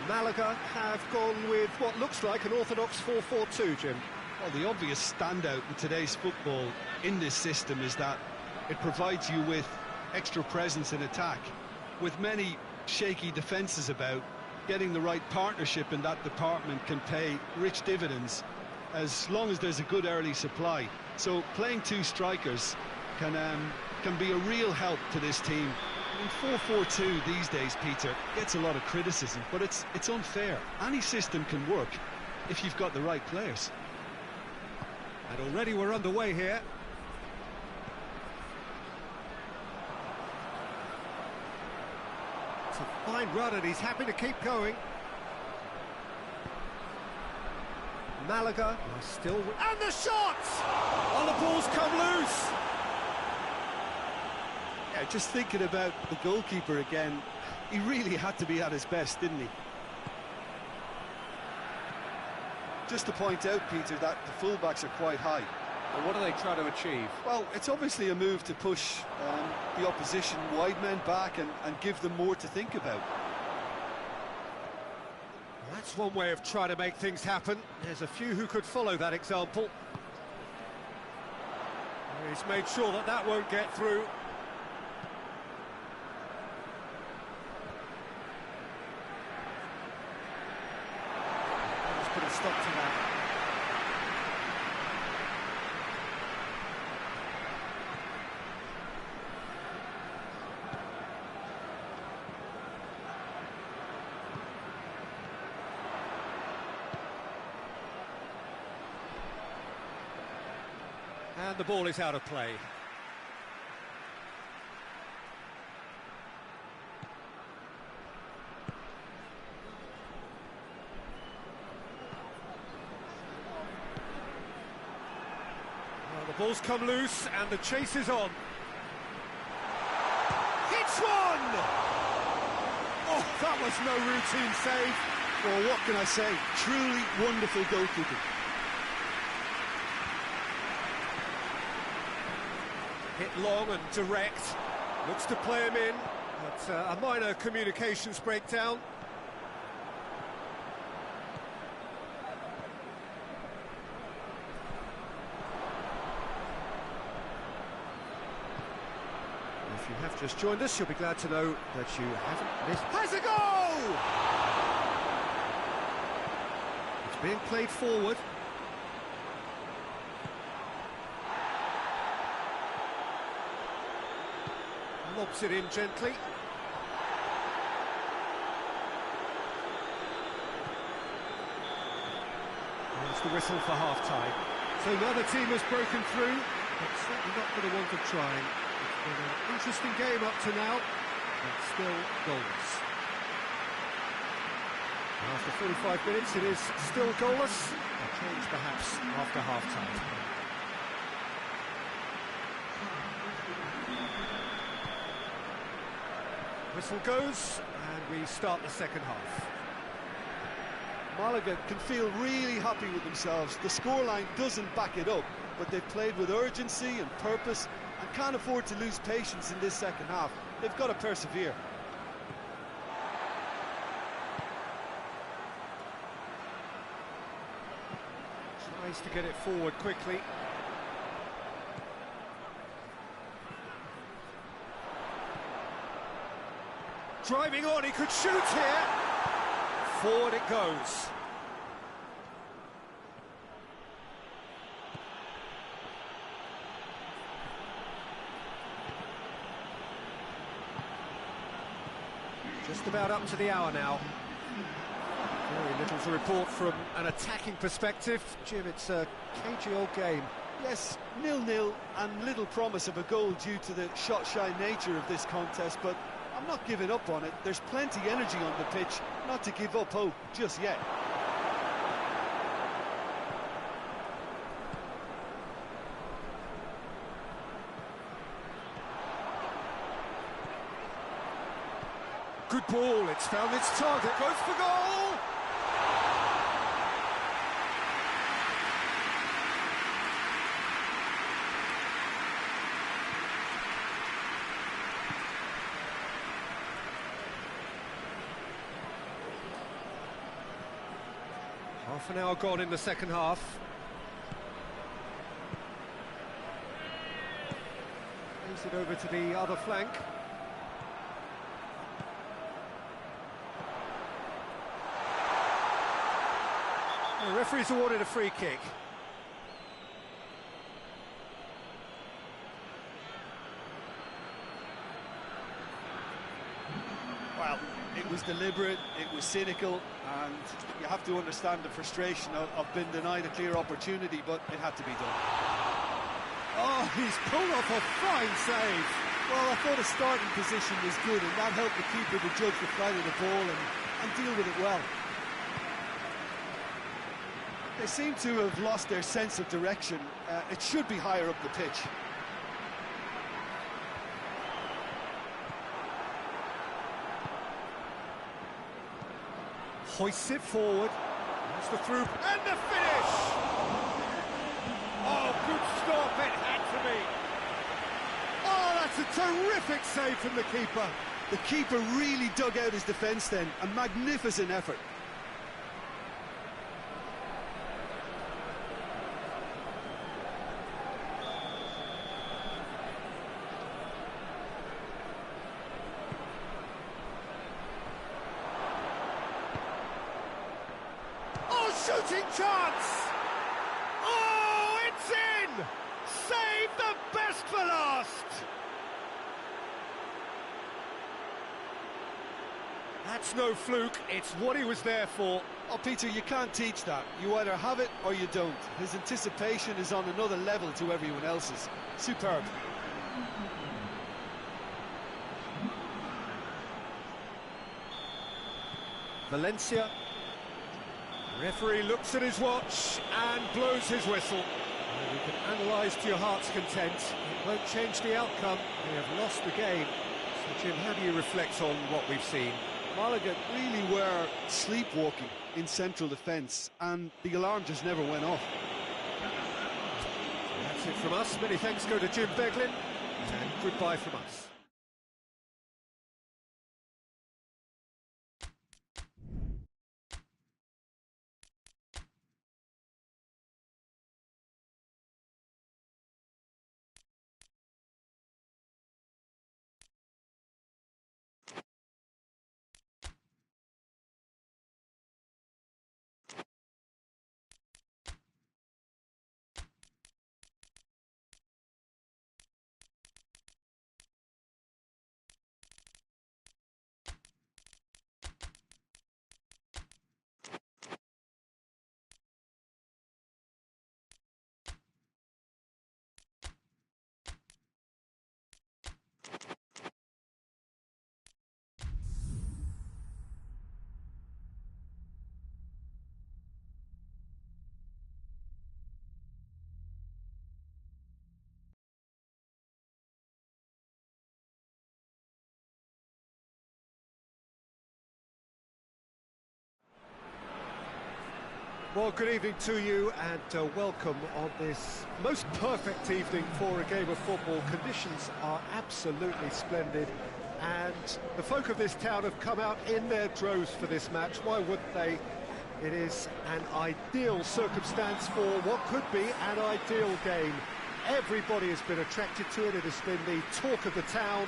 Malaga have gone with what looks like an orthodox 4-4-2, Jim. Well, the obvious standout in today's football in this system is that it provides you with extra presence in attack. With many shaky defences about, getting the right partnership in that department can pay rich dividends as long as there's a good early supply. So playing two strikers can be a real help to this team. I mean, 4-4-2 these days, Peter, gets a lot of criticism, but it's unfair. Any system can work if you've got the right players. And already we're underway here. It's a fine run and he's happy to keep going. Malaga are still... And the shot! Oh, the ball's come loose! Yeah, just thinking about the goalkeeper again, he really had to be at his best, didn't he? Just to point out, Peter, that the fullbacks are quite high. And what are they trying to achieve? Well, it's obviously a move to push the opposition wide men back and give them more to think about. That's one way of trying to make things happen. There's a few who could follow that example. He's made sure that that won't get through. Let's put a stop to that. And the ball is out of play. Well, the ball's come loose and the chase is on. Hits one! Oh, that was no routine save. Well, what can I say? Truly wonderful goalkeeping. Hit long and direct, looks to play him in, but a minor communications breakdown. If you have just joined us, you'll be glad to know that you haven't missed... Has a goal! It's being played forward. Lobs it in gently. There's the whistle for half-time. So neither team has broken through, but certainly not for the want of trying. It's been an interesting game up to now, but still goalless. After 45 minutes, it is still goalless. A change perhaps after half-time. Whistle goes, and we start the second half. Malaga can feel really happy with themselves. The scoreline doesn't back it up, but they've played with urgency and purpose and can't afford to lose patience in this second half. They've got to persevere. Tries to get it forward quickly. Driving on, he could shoot here. Forward it goes. Just about up to the hour now. Very little to report from an attacking perspective. Jim, it's a cagey old game. Yes, 0-0 and little promise of a goal due to the shot-shy nature of this contest, but I'm not giving up on it. There's plenty energy on the pitch, not to give up hope just yet. Good ball, it's found its target, goes for goal! Half an hour gone in the second half. Plays it over to the other flank. The referee's awarded a free kick. Well, it was deliberate, it was cynical, and you have to understand the frustration of being denied a clear opportunity, but it had to be done. Oh, he's pulled off a fine save. Well, I thought his starting position was good, and that helped the keeper to judge the flight of the ball and deal with it well. They seem to have lost their sense of direction. It should be higher up the pitch. Hoists it forward. That's the through and the finish. Oh, good stop, it had to be. Oh, that's a terrific save from the keeper. The keeper really dug out his defence then. A magnificent effort. Shooting chance! Oh, it's in! Save the best for last! That's no fluke, it's what he was there for. Oh, Peter, you can't teach that. You either have it or you don't. His anticipation is on another level to everyone else's. Superb. Valencia. Referee looks at his watch and blows his whistle. And you can analyse to your heart's content. It won't change the outcome. They have lost the game. So, Jim, how do you reflect on what we've seen? Malaga really were sleepwalking in central defence, and the alarm just never went off. So that's it from us. Many thanks go to Jim Beglin, and goodbye from us. Well, good evening to you and welcome on this most perfect evening for a game of football. Conditions are absolutely splendid and the folk of this town have come out in their droves for this match. Why wouldn't they? It is an ideal circumstance for what could be an ideal game. Everybody has been attracted to it. It has been the talk of the town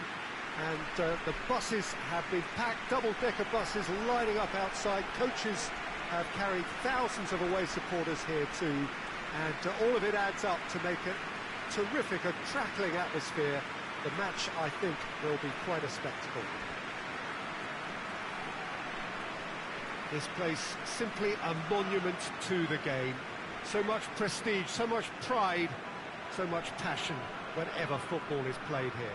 and the buses have been packed, double-decker buses lining up outside. Coaches have carried thousands of away supporters here too, and all of it adds up to make it terrific, a crackling atmosphere. The match, I think, will be quite a spectacle. This place simply a monument to the game. So much prestige, so much pride, so much passion whenever football is played here.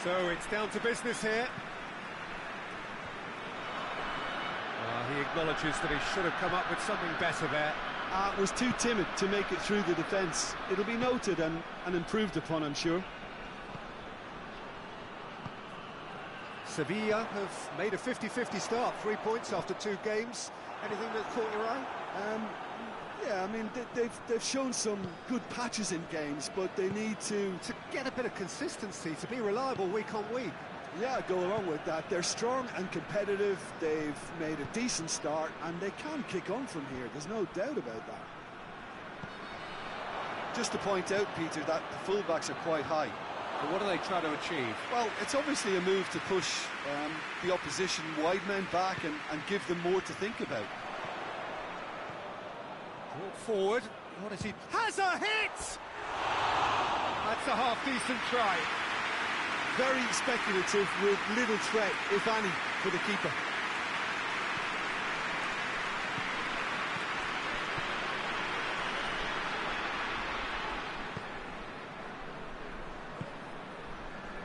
So it's down to business here. He acknowledges that he should have come up with something better there. Was too timid to make it through the defence. It'll be noted and improved upon, I'm sure. Sevilla have made a 50-50 start, 3 points after 2 games. Anything that caught your eye? Yeah, I mean, they've shown some good patches in games, but they need to get a bit of consistency, to be reliable week on week. Yeah, go along with that. They're strong and competitive. They've made a decent start, and they can kick on from here. There's no doubt about that. Just to point out, Peter, that the fullbacks are quite high. But what are they trying to achieve? Well, it's obviously a move to push the opposition wide men back and give them more to think about. Brought forward. What is he? Has a hit! That's a half-decent try. Very speculative with little threat, if any, for the keeper.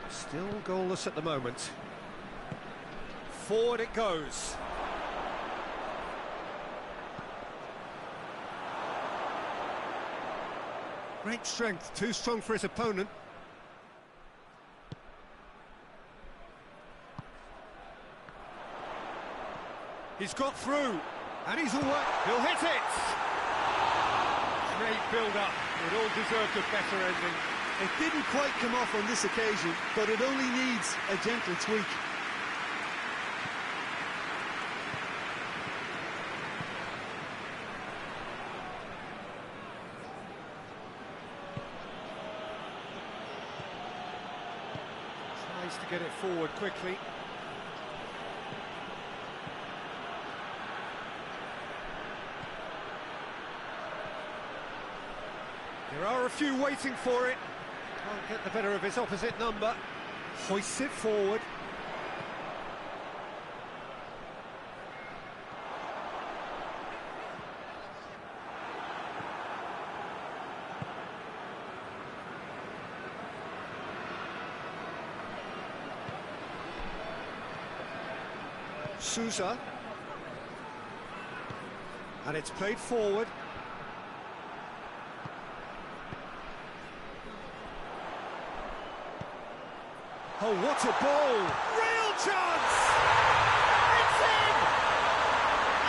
Still goalless at the moment. Forward it goes. Great strength, too strong for his opponent. He's got through, and he's away. He'll hit it! Great build-up. It all deserved a better ending. It didn't quite come off on this occasion, but it only needs a gentle tweak. Tries to get it forward quickly. There are a few waiting for it. Can't get the better of his opposite number. Hoists it forward. Sousa. And it's played forward. Oh, what a ball! Real chance! It's in!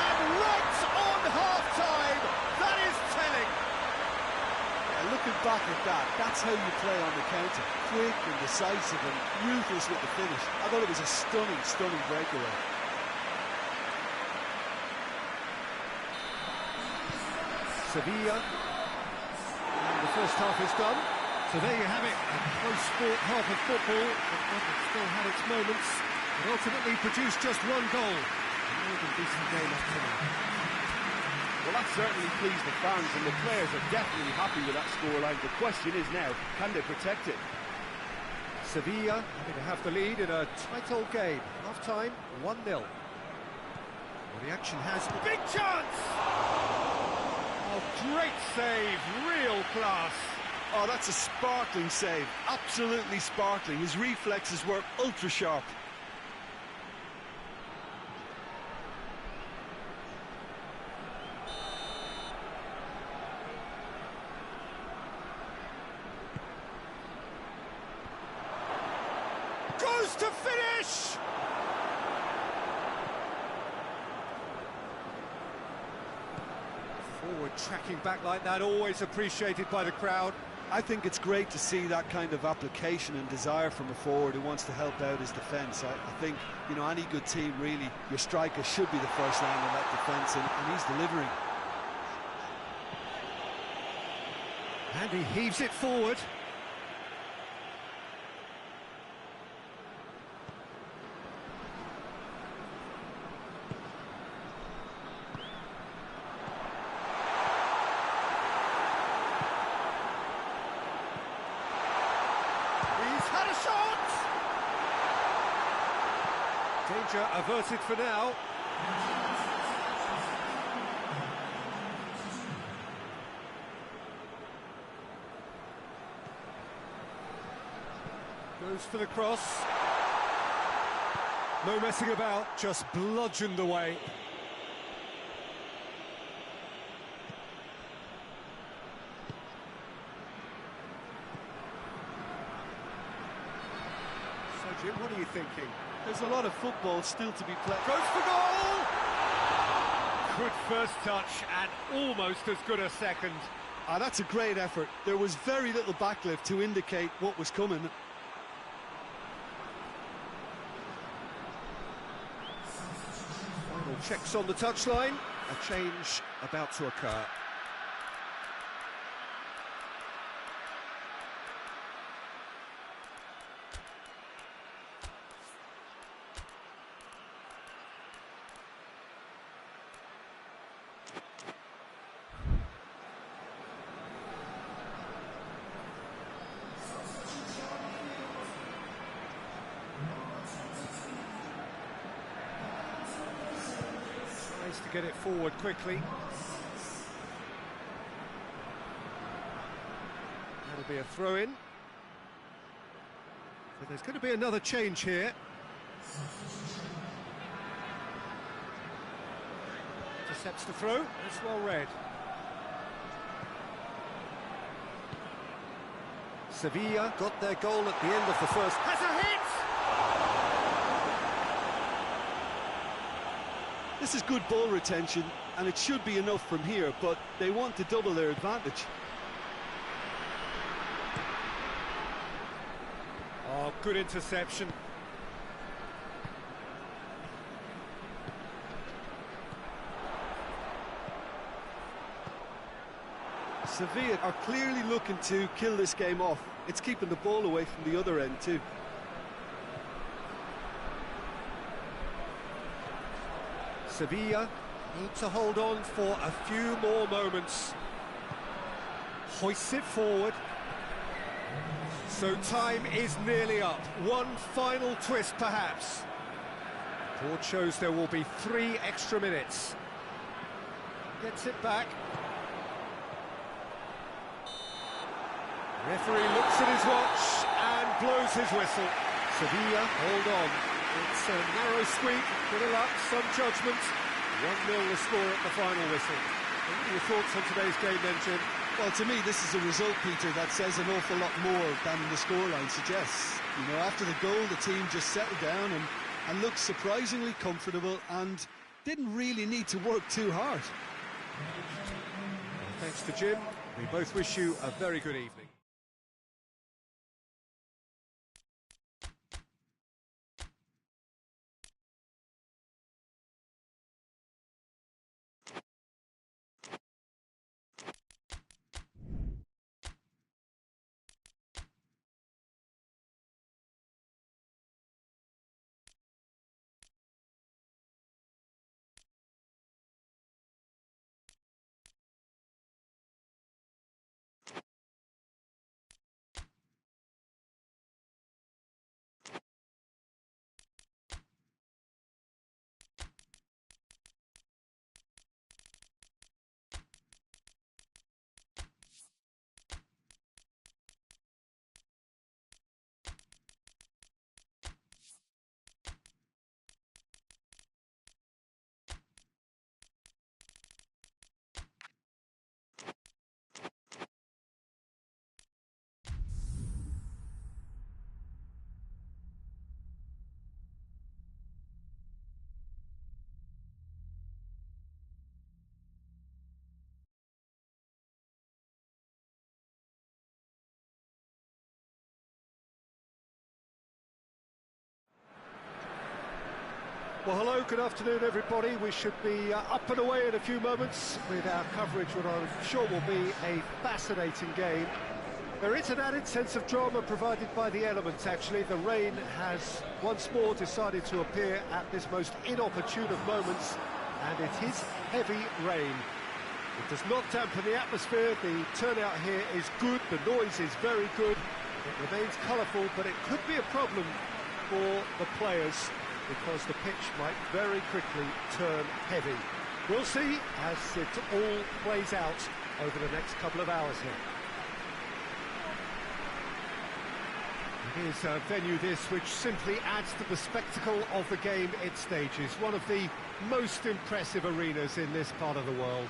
And right on half-time, that is telling. Yeah, looking back at that, that's how you play on the counter. Quick and decisive and ruthless with the finish. I thought it was a stunning, stunning breakaway. Sevilla. And the first half is done. So there you have it, a close sport half of football, but one that still had its moments, and ultimately produced just one goal. A more than decent game up to now. Well, that certainly pleased the fans, and the players are definitely happy with that scoreline. The question is now, can they protect it? Sevilla having to have the lead in a tight old game. Half-time, 1-0. Well, the action has... Big chance! Oh, great save, real class. Oh, that's a sparkling save, absolutely sparkling. His reflexes were ultra-sharp. Goes to finish! Forward tracking back like that, always appreciated by the crowd. I think it's great to see that kind of application and desire from a forward who wants to help out his defence. I think, you know, any good team, really, your striker should be the first line of that defence, and he's delivering. And he heaves it forward. Danger averted for now. Goes for the cross. No messing about, just bludgeoned away. So, Jim, what are you thinking? There's a lot of football still to be played. Goes for goal! Good first touch and almost as good a second. That's a great effort. There was very little backlift to indicate what was coming. Final checks on the touchline. A change about to occur. To get it forward quickly. That'll be a throw-in. But there's going to be another change here. Intercepts the throw. That's well read. Sevilla got their goal at the end of the first. Has a hit! This is good ball retention, and it should be enough from here, but they want to double their advantage. Oh, good interception. Sevilla are clearly looking to kill this game off. It's keeping the ball away from the other end too. Sevilla need to hold on for a few more moments. Hoists it forward. So time is nearly up. One final twist, perhaps. Board shows there will be 3 extra minutes. Gets it back. Referee looks at his watch and blows his whistle. Sevilla hold on. It's a narrow squeak, bit of luck, some judgment. 1-0 the score at the final whistle. What are your thoughts on today's game then, Jim? Well, to me, this is a result, Peter, that says an awful lot more than the scoreline suggests. You know, after the goal, the team just settled down and looked surprisingly comfortable and didn't really need to work too hard. Thanks to Jim. We both wish you a very good evening. Well, hello, good afternoon, everybody. We should be up and away in a few moments with our coverage, what I'm sure will be a fascinating game. There is an added sense of drama provided by the elements, actually. The rain has once more decided to appear at this most inopportune of moments, and it is heavy rain. It does not dampen the atmosphere. The turnout here is good. The noise is very good. It remains colourful, but it could be a problem for the players. because the pitch might very quickly turn heavy. We'll see as it all plays out over the next couple of hours here. It is a venue this which simply adds to the spectacle of the game it stages. One of the most impressive arenas in this part of the world.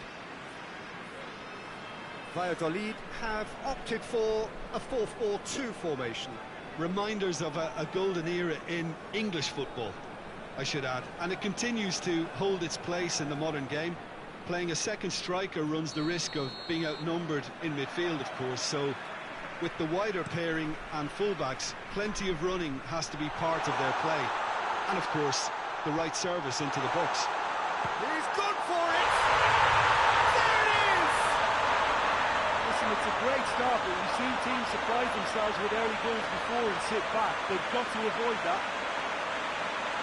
Valladolid have opted for a 4-4-2 formation. Reminders of a golden era in English football, I should add. And it continues to hold its place in the modern game. Playing a second striker runs the risk of being outnumbered in midfield, of course, so with the wider pairing and fullbacks, plenty of running has to be part of their play. And of course, the right service into the box. He's gone for it! There it is! Listen, it's a great start, but we've seen teams surprise themselves with early goals before and sit back. They've got to avoid that.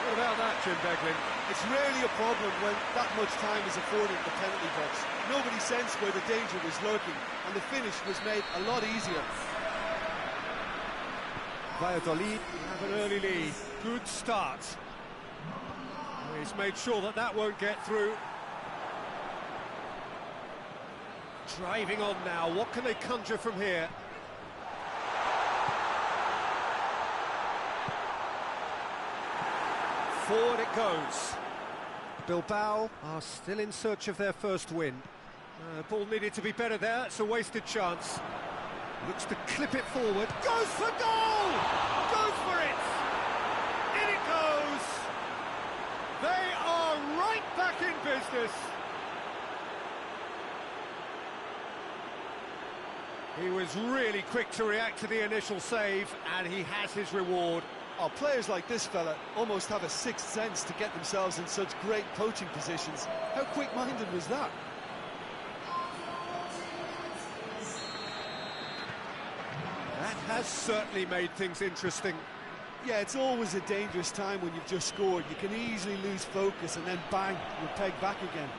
What about that, Jim Beglin? It's rarely a problem when that much time is afforded in the penalty box. Nobody sensed where the danger was lurking, and the finish was made a lot easier. Valladolid have an early lead. Good start. He's made sure that that won't get through. Driving on now. What can they conjure from here? Forward it goes. Bilbao are still in search of their first win. Ball needed to be better there. It's a wasted chance. Looks to clip it forward. Goes for goal! Goes for it! In it goes! They are right back in business. He was really quick to react to the initial save, and he has his reward. Oh, players like this fella almost have a sixth sense to get themselves in such great coaching positions. How quick-minded was that? That has certainly made things interesting. Yeah, it's always a dangerous time when you've just scored. You can easily lose focus and then bang, you're pegged back again.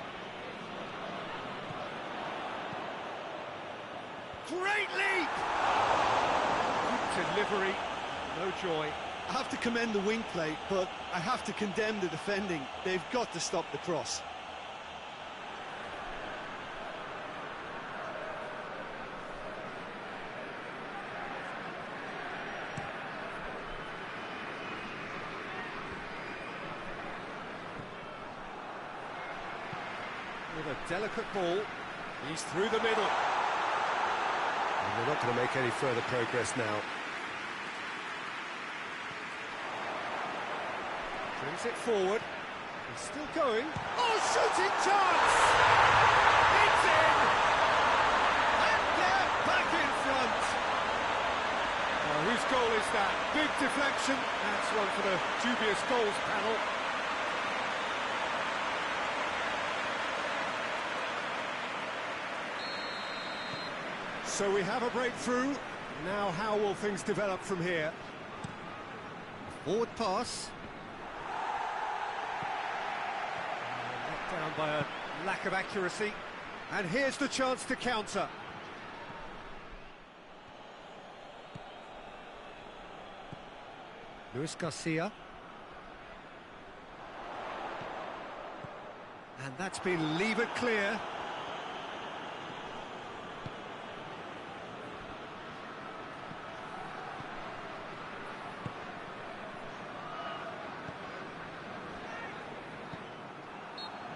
Great leap! Good delivery, no joy. I have to commend the wing play, but I have to condemn the defending. They've got to stop the cross. With a delicate ball, he's through the middle. And they're not going to make any further progress now. Brings it forward. He's still going. Oh, shooting chance! It's in! And they're back in front. Oh, whose goal is that? Big deflection. That's one for the dubious goals panel. So we have a breakthrough. Now how will things develop from here? Forward pass. Let down by a lack of accuracy. And here's the chance to counter. Luis Garcia. And that's been levered clear.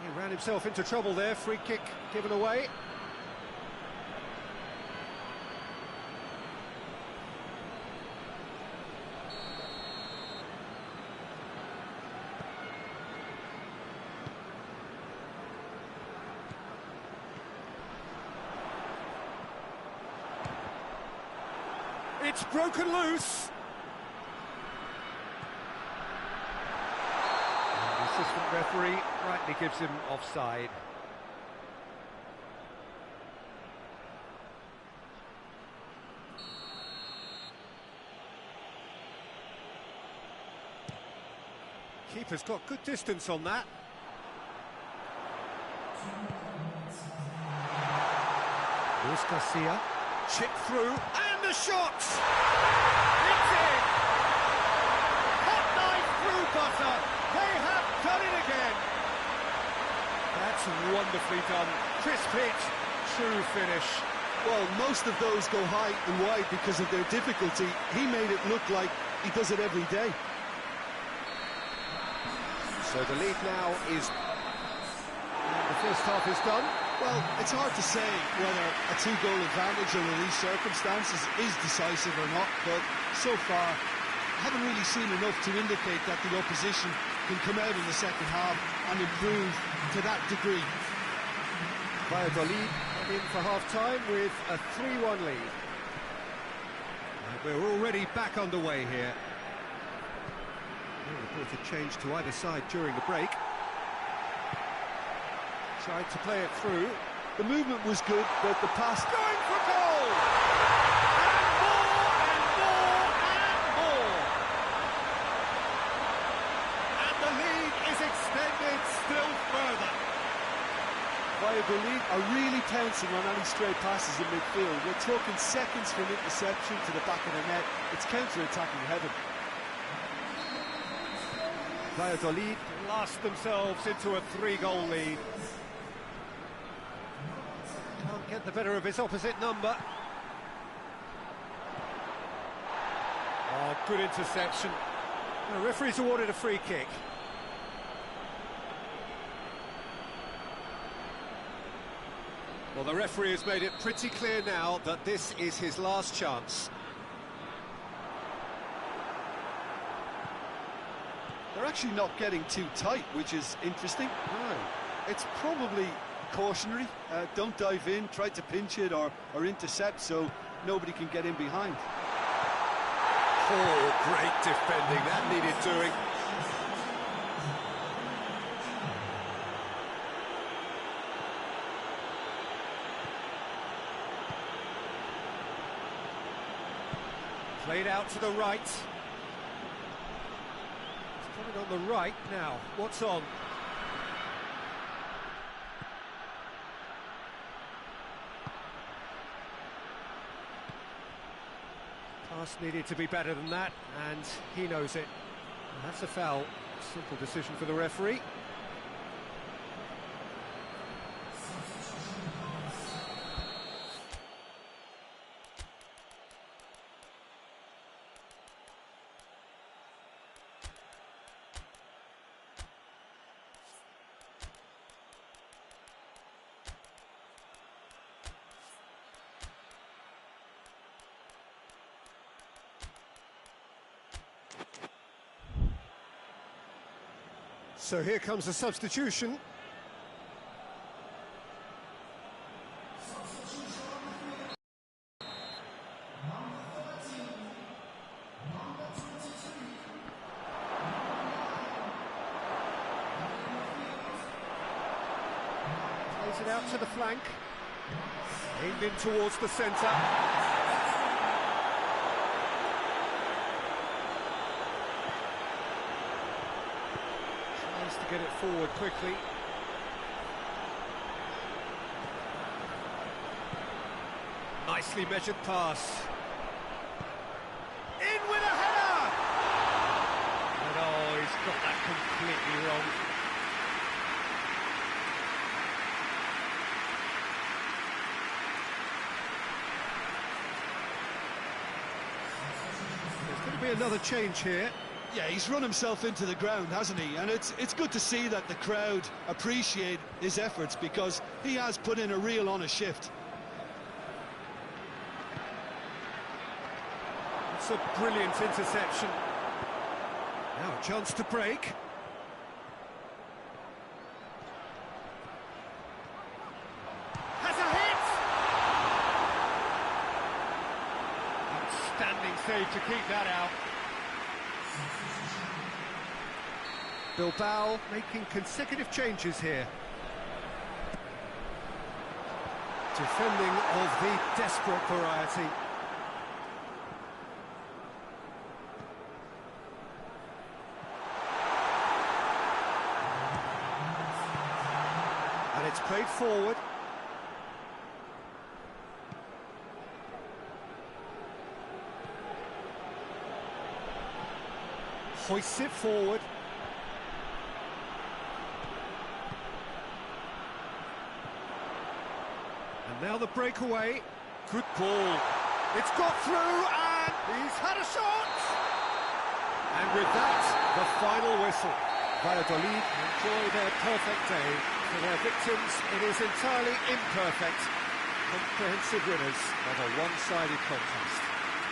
He ran himself into trouble there. Free kick given away. It's broken loose. And the assistant referee rightly gives him offside. Keeper's got good distance on that. Luis Garcia. Chip through, and the shot! It's in! Hot knife through butter! wonderfully done. Crisp hit, true finish. Well, most of those go high and wide because of their difficulty. He made it look like he does it every day. So the lead now is... The first half is done. Well, it's hard to say whether a two-goal advantage under these circumstances is decisive or not, but so far, I haven't really seen enough to indicate that the opposition can come out in the second half and improve to that degree. Valladolid in for half-time with a 3-1 lead. And we're already back underway here. Reported change to either side during the break. Tried to play it through. The movement was good, but the pass... Going for goal! And more, and more, and more! And the lead is extended still further. Valladolid are really pouncing on any stray passes in midfield. We're talking seconds from interception to the back of the net. It's counter-attacking heaven. Valladolid blast themselves into a 3-goal lead. Can't get the better of his opposite number. Oh, good interception. The referee's awarded a free kick. Well, the referee has made it pretty clear now that this is his last chance. They're actually not getting too tight, which is interesting. No. It's probably cautionary. Don't dive in, try to pinch it or intercept so nobody can get in behind. Oh, great defending. That needed doing. Played out to the right. It's coming on the right now. What's on? Pass needed to be better than that, and he knows it. And that's a foul. Simple decision for the referee. So here comes the substitution. Plays it out to the flank. Aimed in towards the centre. To get it forward quickly. Nicely measured pass. In with a header! And oh, he's got that completely wrong. There's going to be another change here. Yeah, he's run himself into the ground, hasn't he? And it's good to see that the crowd appreciate his efforts because he has put in a real honest shift. It's a brilliant interception. Now a chance to break. Has a hit! Outstanding save to keep that out. Bilbao making consecutive changes here. Defending of the desperate variety. And it's played forward. Hoists it forward. And now the breakaway. Good ball. It's got through and he's had a shot! And with that, the final whistle. Valladolid enjoy their perfect day. For their victims, it is entirely imperfect. Comprehensive winners of a one-sided contest.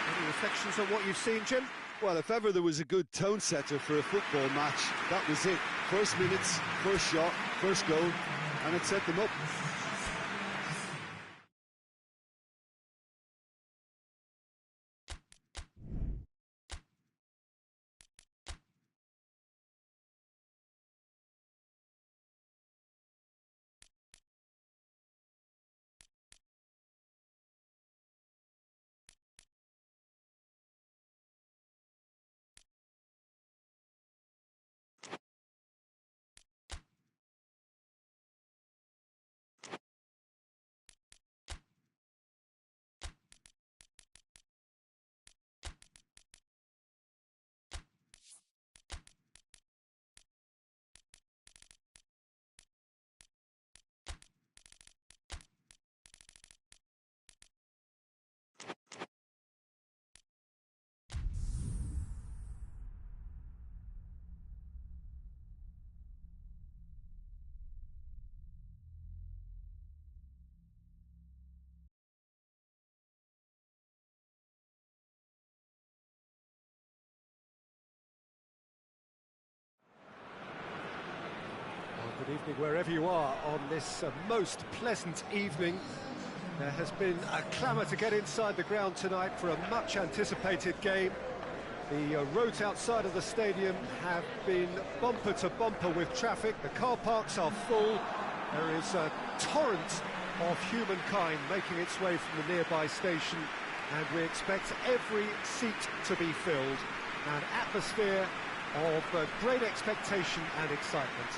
Any reflections on what you've seen, Jim? Well, if ever there was a good tone setter for a football match, that was it. First minutes, first shot, first goal, and it set them up. Good evening wherever you are on this most pleasant evening. There has been a clamour to get inside the ground tonight for a much-anticipated game. The roads outside of the stadium have been bumper to bumper with traffic. The car parks are full. There is a torrent of humankind making its way from the nearby station, and we expect every seat to be filled. An atmosphere of great expectation and excitement.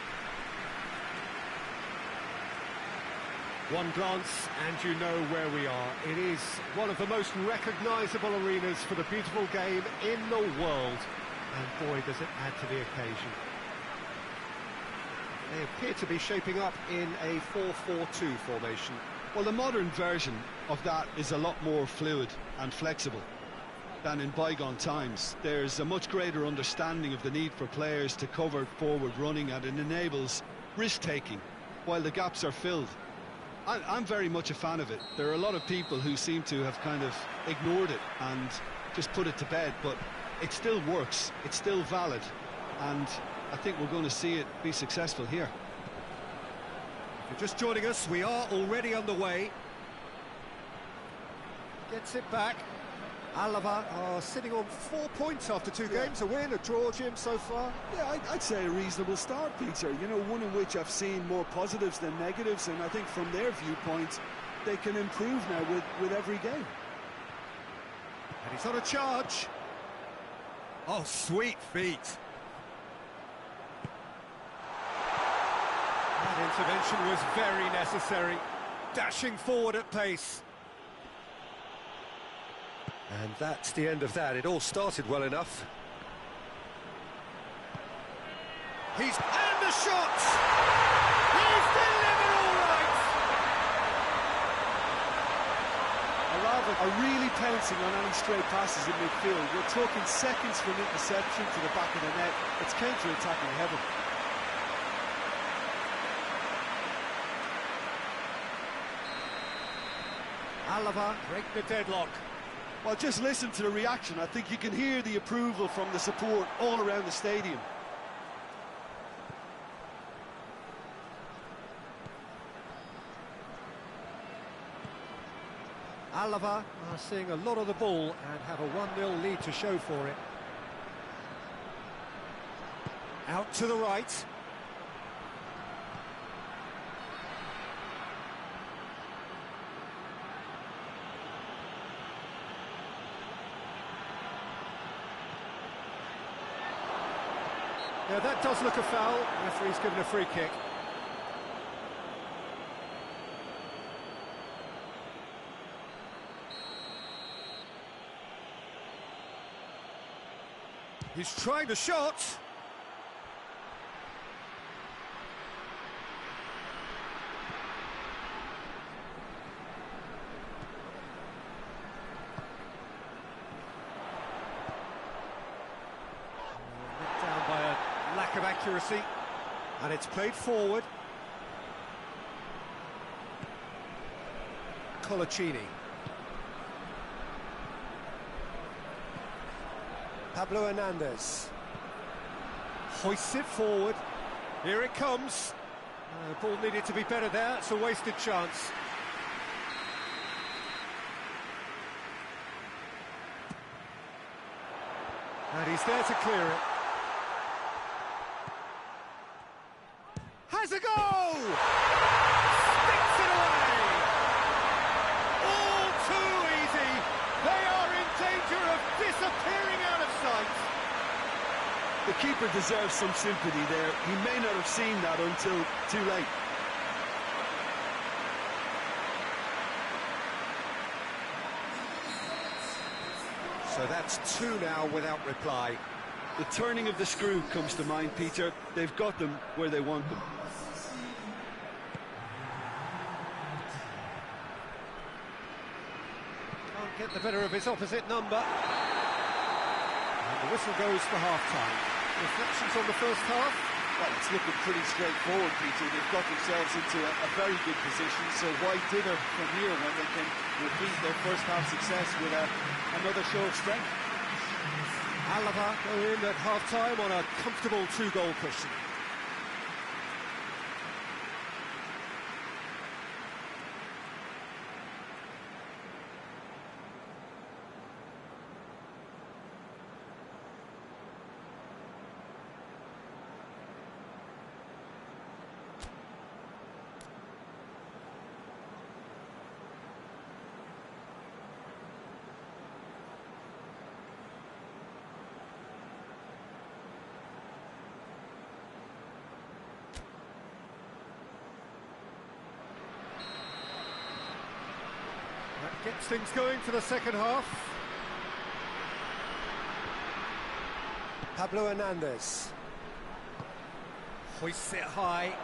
One glance and you know where we are. It is one of the most recognisable arenas for the beautiful game in the world. And boy, does it add to the occasion. They appear to be shaping up in a 4-4-2 formation. Well, the modern version of that is a lot more fluid and flexible than in bygone times. There's a much greater understanding of the need for players to cover forward running, and it enables risk-taking while the gaps are filled. I'm very much a fan of it. There are a lot of people who seem to have kind of ignored it and just put it to bed, but it still works, it's still valid, and I think we're going to see it be successful here. If you're just joining us, we are already underway. Gets it back. Alava are sitting on 4 points after two games, a win, a draw, Jim, so far. Yeah, I'd say a reasonable start, Peter. You know, one in which I've seen more positives than negatives, and I think from their viewpoint, they can improve now with every game. And he's on a charge. Oh, sweet feet. That intervention was very necessary. Dashing forward at pace. And that's the end of that. It all started well enough. And the shot! He's delivered all right! Are really pouncing on any stray passes in midfield. We're talking seconds from interception to the back of the net. It's counter-attacking heaven. Alava break the deadlock. Well, just listen to the reaction. I think you can hear the approval from the support all around the stadium. Alava are seeing a lot of the ball and have a 1-0 lead to show for it. Out to the right. Yeah, that does look a foul. The referee's given a free kick. He's trying the shot. of accuracy, and it's played forward. Colaccini. Pablo Hernandez. Hoists it forward. Here it comes. Ball needed to be better there. It's a wasted chance. And he's there to clear it. Has a goal! Sticks it away! All too easy. They are in danger of disappearing out of sight. The keeper deserves some sympathy there. He may not have seen that until too late. So that's two now without reply. The turning of the screw comes to mind, Peter. They've got them where they want them. Can't get the better of his opposite number. And the whistle goes for half-time. Reflections on the first half? Well, it's looking pretty straightforward, Peter. They've got themselves into a very good position, so why dither from here when they can repeat their first half success with another show of strength? Alaba go in at half-time on a comfortable two-goal cushion. That gets things going for the second half. Pablo Hernandez. Hoists it high.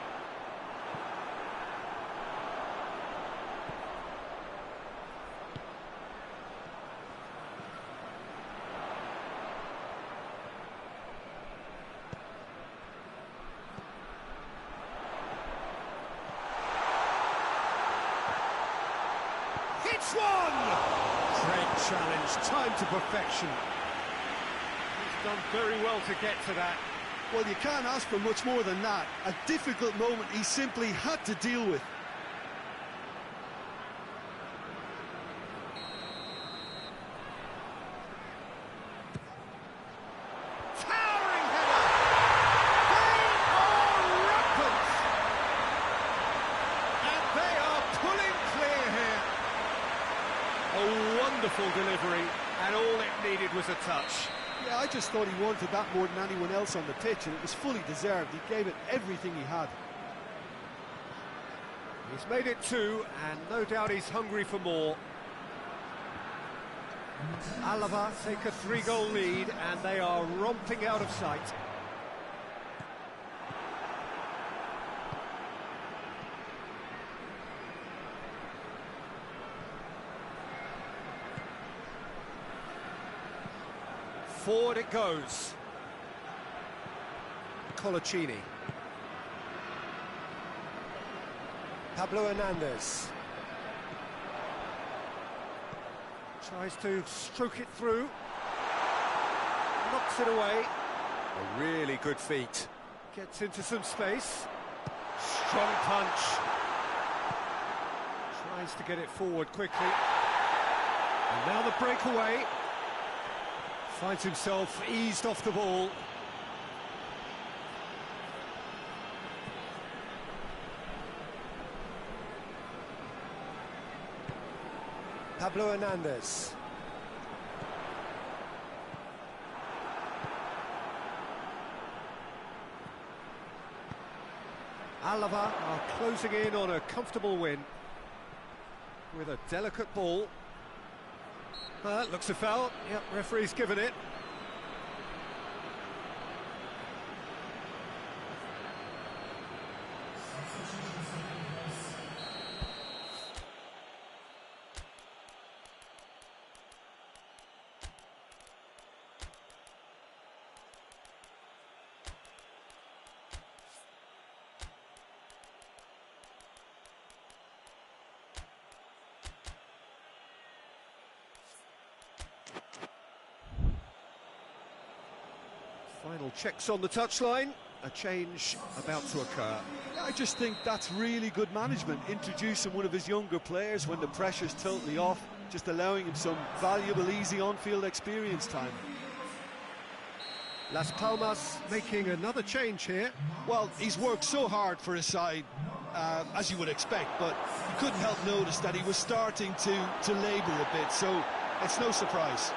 It's one! Great challenge, time to perfection. He's done very well to get to that. Well, you can't ask for much more than that. A difficult moment he simply had to deal with. Towering header! They are rampant! And they are pulling clear here. A wonderful delivery, and all it needed was a touch. Yeah, I just thought he wanted that more than anyone else on the pitch, and it was fully deserved. He gave it everything he had. He's made it two, and no doubt he's hungry for more. Alaba take a three-goal lead, and they are romping out of sight. Forward it goes. Colaccini. Pablo Hernandez. Tries to stroke it through. Knocks it away. A really good feat. Gets into some space. Strong punch. Tries to get it forward quickly. And now the breakaway. Finds himself eased off the ball. Pablo Hernandez. Alaba are closing in on a comfortable win with a delicate ball. Looks a foul. Yep, referee's given it. checks on the touchline, a change about to occur. I just think that's really good management, introducing one of his younger players when the pressure's totally off, just allowing him some valuable, easy on-field experience time. Las Palmas making another change here. Well, he's worked so hard for his side, as you would expect, but you couldn't help notice that he was starting to labour a bit, so it's no surprise.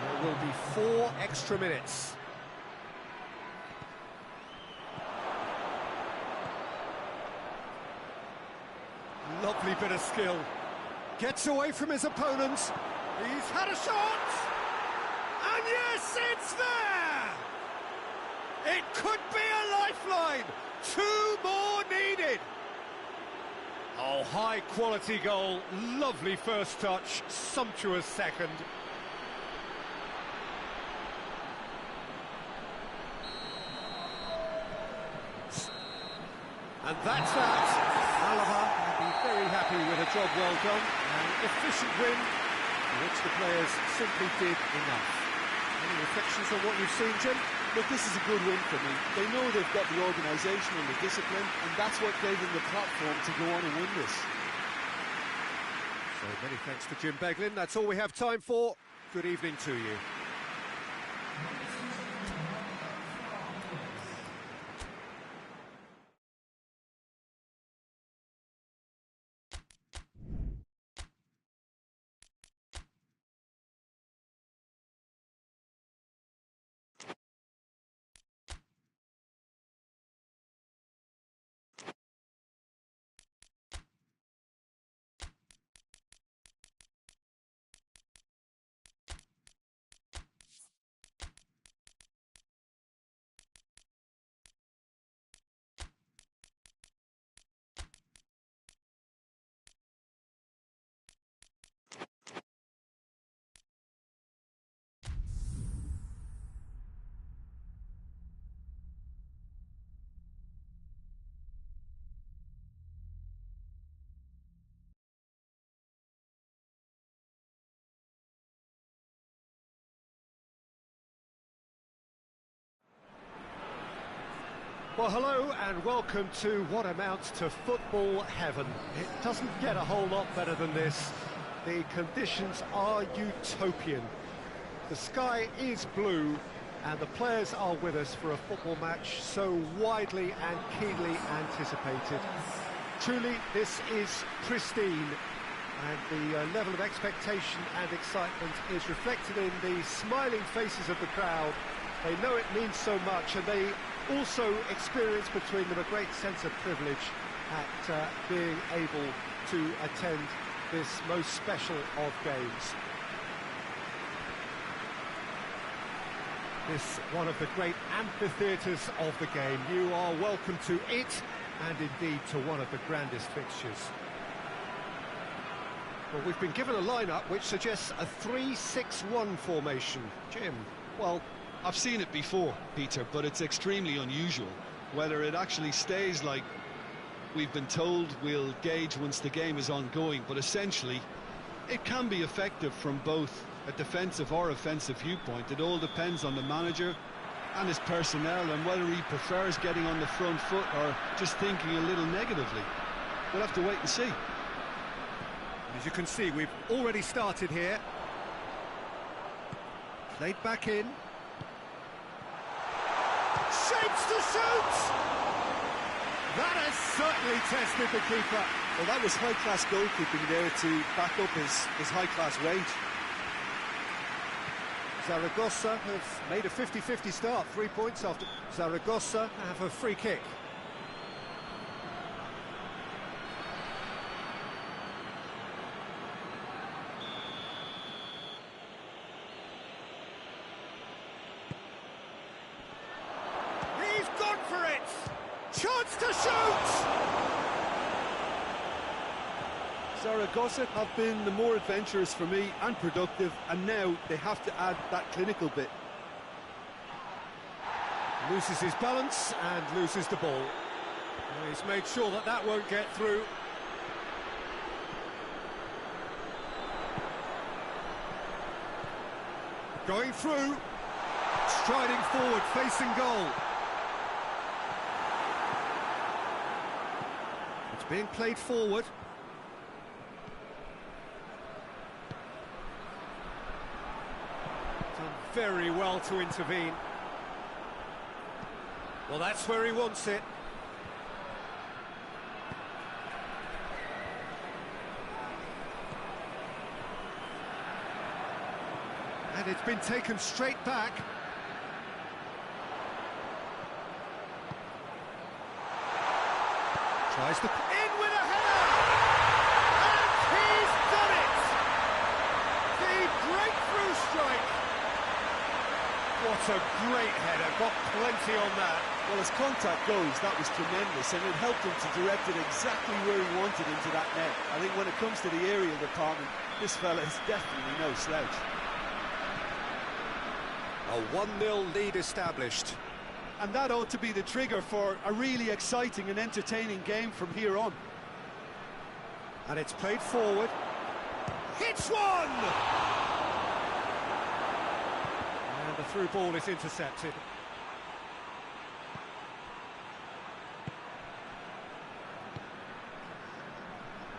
There will be 4 extra minutes. Lovely bit of skill. Gets away from his opponent. He's had a shot! And yes, it's there! It could be a lifeline. 2 more needed. Oh, high quality goal. Lovely first touch. Sumptuous second. And that's that. Málaga will be very happy with a job well done. An efficient win, in which the players simply did enough. Any reflections on what you've seen, Jim? Look, this is a good win for me. They know they've got the organisation and the discipline, and that's what gave them the platform to go on and win this. So many thanks to Jim Beglin. That's all we have time for. Good evening to you. Well, hello and welcome to what amounts to football heaven. It doesn't get a whole lot better than this. The conditions are utopian. The sky is blue and the players are with us for a football match so widely and keenly anticipated. Truly, this is pristine, and the level of expectation and excitement is reflected in the smiling faces of the crowd. They know it means so much, and they also experience between them a great sense of privilege at being able to attend this most special of games. This one of the great amphitheatres of the game. You are welcome to it, and indeed to one of the grandest fixtures. Well, we've been given a lineup which suggests a 3-6-1 formation. Jim? Well, I've seen it before, Peter, but it's extremely unusual. Whether it actually stays like we've been told, we'll gauge once the game is ongoing, but essentially it can be effective from both a defensive or offensive viewpoint. It all depends on the manager and his personnel and whether he prefers getting on the front foot or just thinking a little negatively. We'll have to wait and see. As you can see, we've already started here. Played back in. Shapes to shoot! That has certainly tested the keeper. Well, that was high-class goalkeeping there to back up his high-class range. Zaragoza have made a 50-50 start, 3 points after. Zaragoza have a free kick. He's gone for it! Chance to shoot! Zaragoza have been the more adventurous for me and productive, and now they have to add that clinical bit. Loses his balance and loses the ball. Well, he's made sure that that won't get through. Going through, striding forward, facing goal. It's being played forward. Done very well to intervene. Well, that's where he wants it. And it's been taken straight back. Tries to... in with a header! And he's done it! The breakthrough strike! What a great header, got plenty on that. Well, as contact goes, that was tremendous, and it helped him to direct it exactly where he wanted into that net. I think when it comes to the aerial department, this fella is definitely no slouch. A 1-0 lead established. And that ought to be the trigger for a really exciting and entertaining game from here on. And it's played forward. Hits one! And the through ball is intercepted.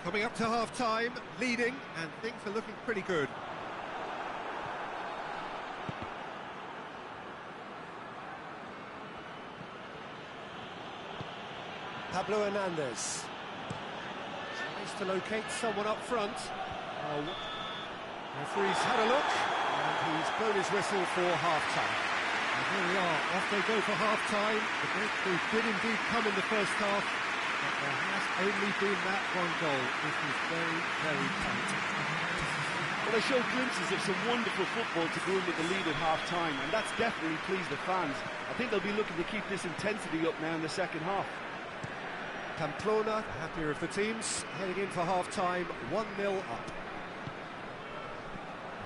Coming up to half-time, leading, and things are looking pretty good. Pablo Hernandez. Tries to locate someone up front. Oh, referee's had a look, and he's blown his whistle for half-time. And here we are, off they go for half-time. The breakthrough did indeed come in the first half, but there has only been that one goal. This was very, very tight. Well, they showed glimpses of some wonderful football to go in with the lead at half-time, and that's definitely pleased the fans. I think they'll be looking to keep this intensity up now in the second half. Pamplona, the happier of the teams, heading in for half-time, 1-0 up.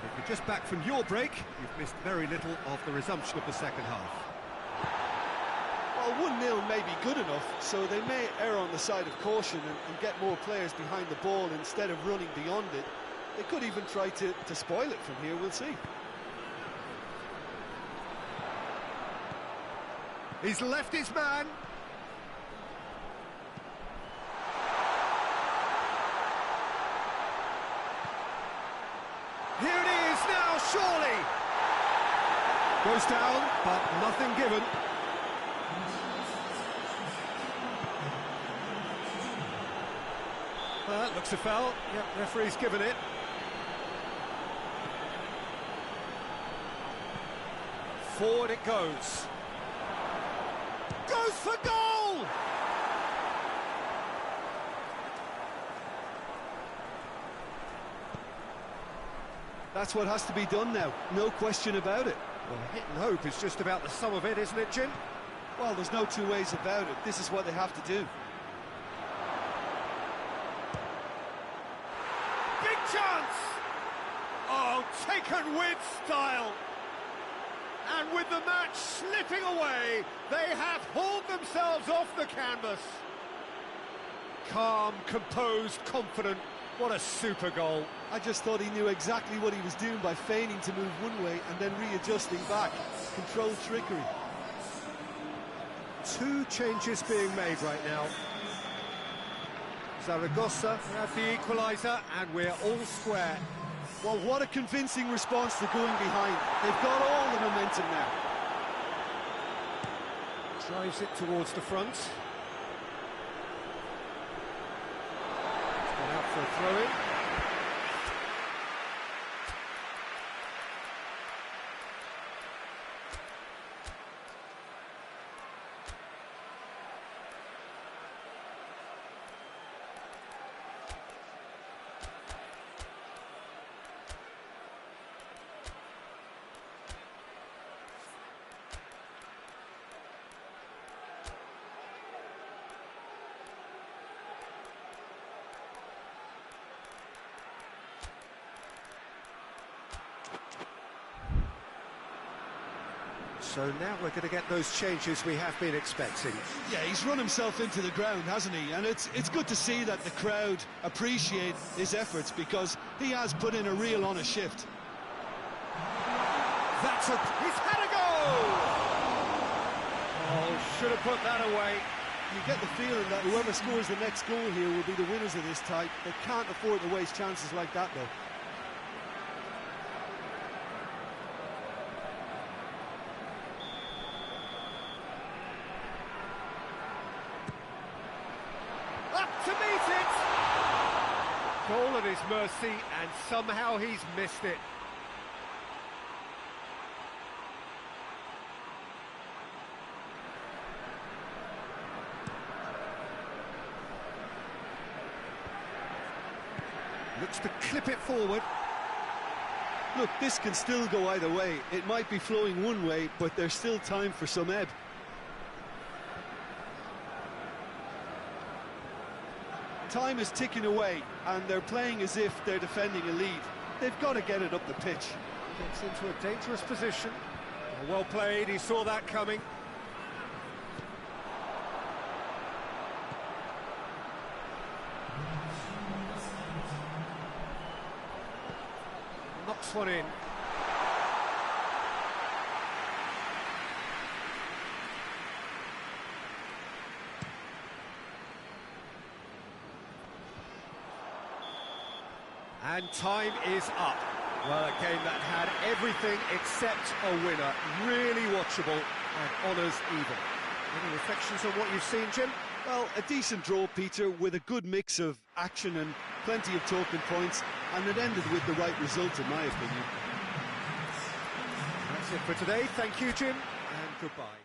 If you're just back from your break, you've missed very little of the resumption of the second half. Well, 1-0 may be good enough, so they may err on the side of caution and get more players behind the ball instead of running beyond it. They could even try to spoil it from here, we'll see. He's left his man. Here it is now, surely! Goes down, but nothing given. Well, that looks a foul. Yep, referee's given it. Forward it goes. Goes for goal! That's what has to be done now, no question about it. Well, hit and hope is just about the sum of it, isn't it, Jim? Well, there's no two ways about it. This is what they have to do. Big chance! Oh, taken with style. And with the match slipping away, they have hauled themselves off the canvas. Calm, composed, confident. What a super goal. I just thought he knew exactly what he was doing by feigning to move one way and then readjusting back. Controlled trickery. Two changes being made right now. Zaragoza have the equaliser, and we're all square. Well, what a convincing response to going behind. They've got all the momentum now. Drives it towards the front. It's gone out for a throw-in. So now we're going to get those changes we have been expecting. Yeah, he's run himself into the ground, hasn't he? And it's good to see that the crowd appreciate his efforts, because he has put in a real honest shift. He's had a goal! Oh, should have put that away. You get the feeling that whoever scores the next goal here will be the winners of this tie. They can't afford to waste chances like that, though. Up to meet it! Goal at his mercy, and somehow he's missed it. Looks to clip it forward. Look, this can still go either way. It might be flowing one way, but there's still time for some ebb. Time is ticking away, and they're playing as if they're defending a lead. They've got to get it up the pitch. Gets into a dangerous position. Well played, he saw that coming. Knocks one in. And time is up. Well, a game that had everything except a winner. Really watchable and honours even. Any reflections on what you've seen, Jim? Well, a decent draw, Peter, with a good mix of action and plenty of talking points, and it ended with the right result, in my opinion. That's it for today. Thank you, Jim, and goodbye.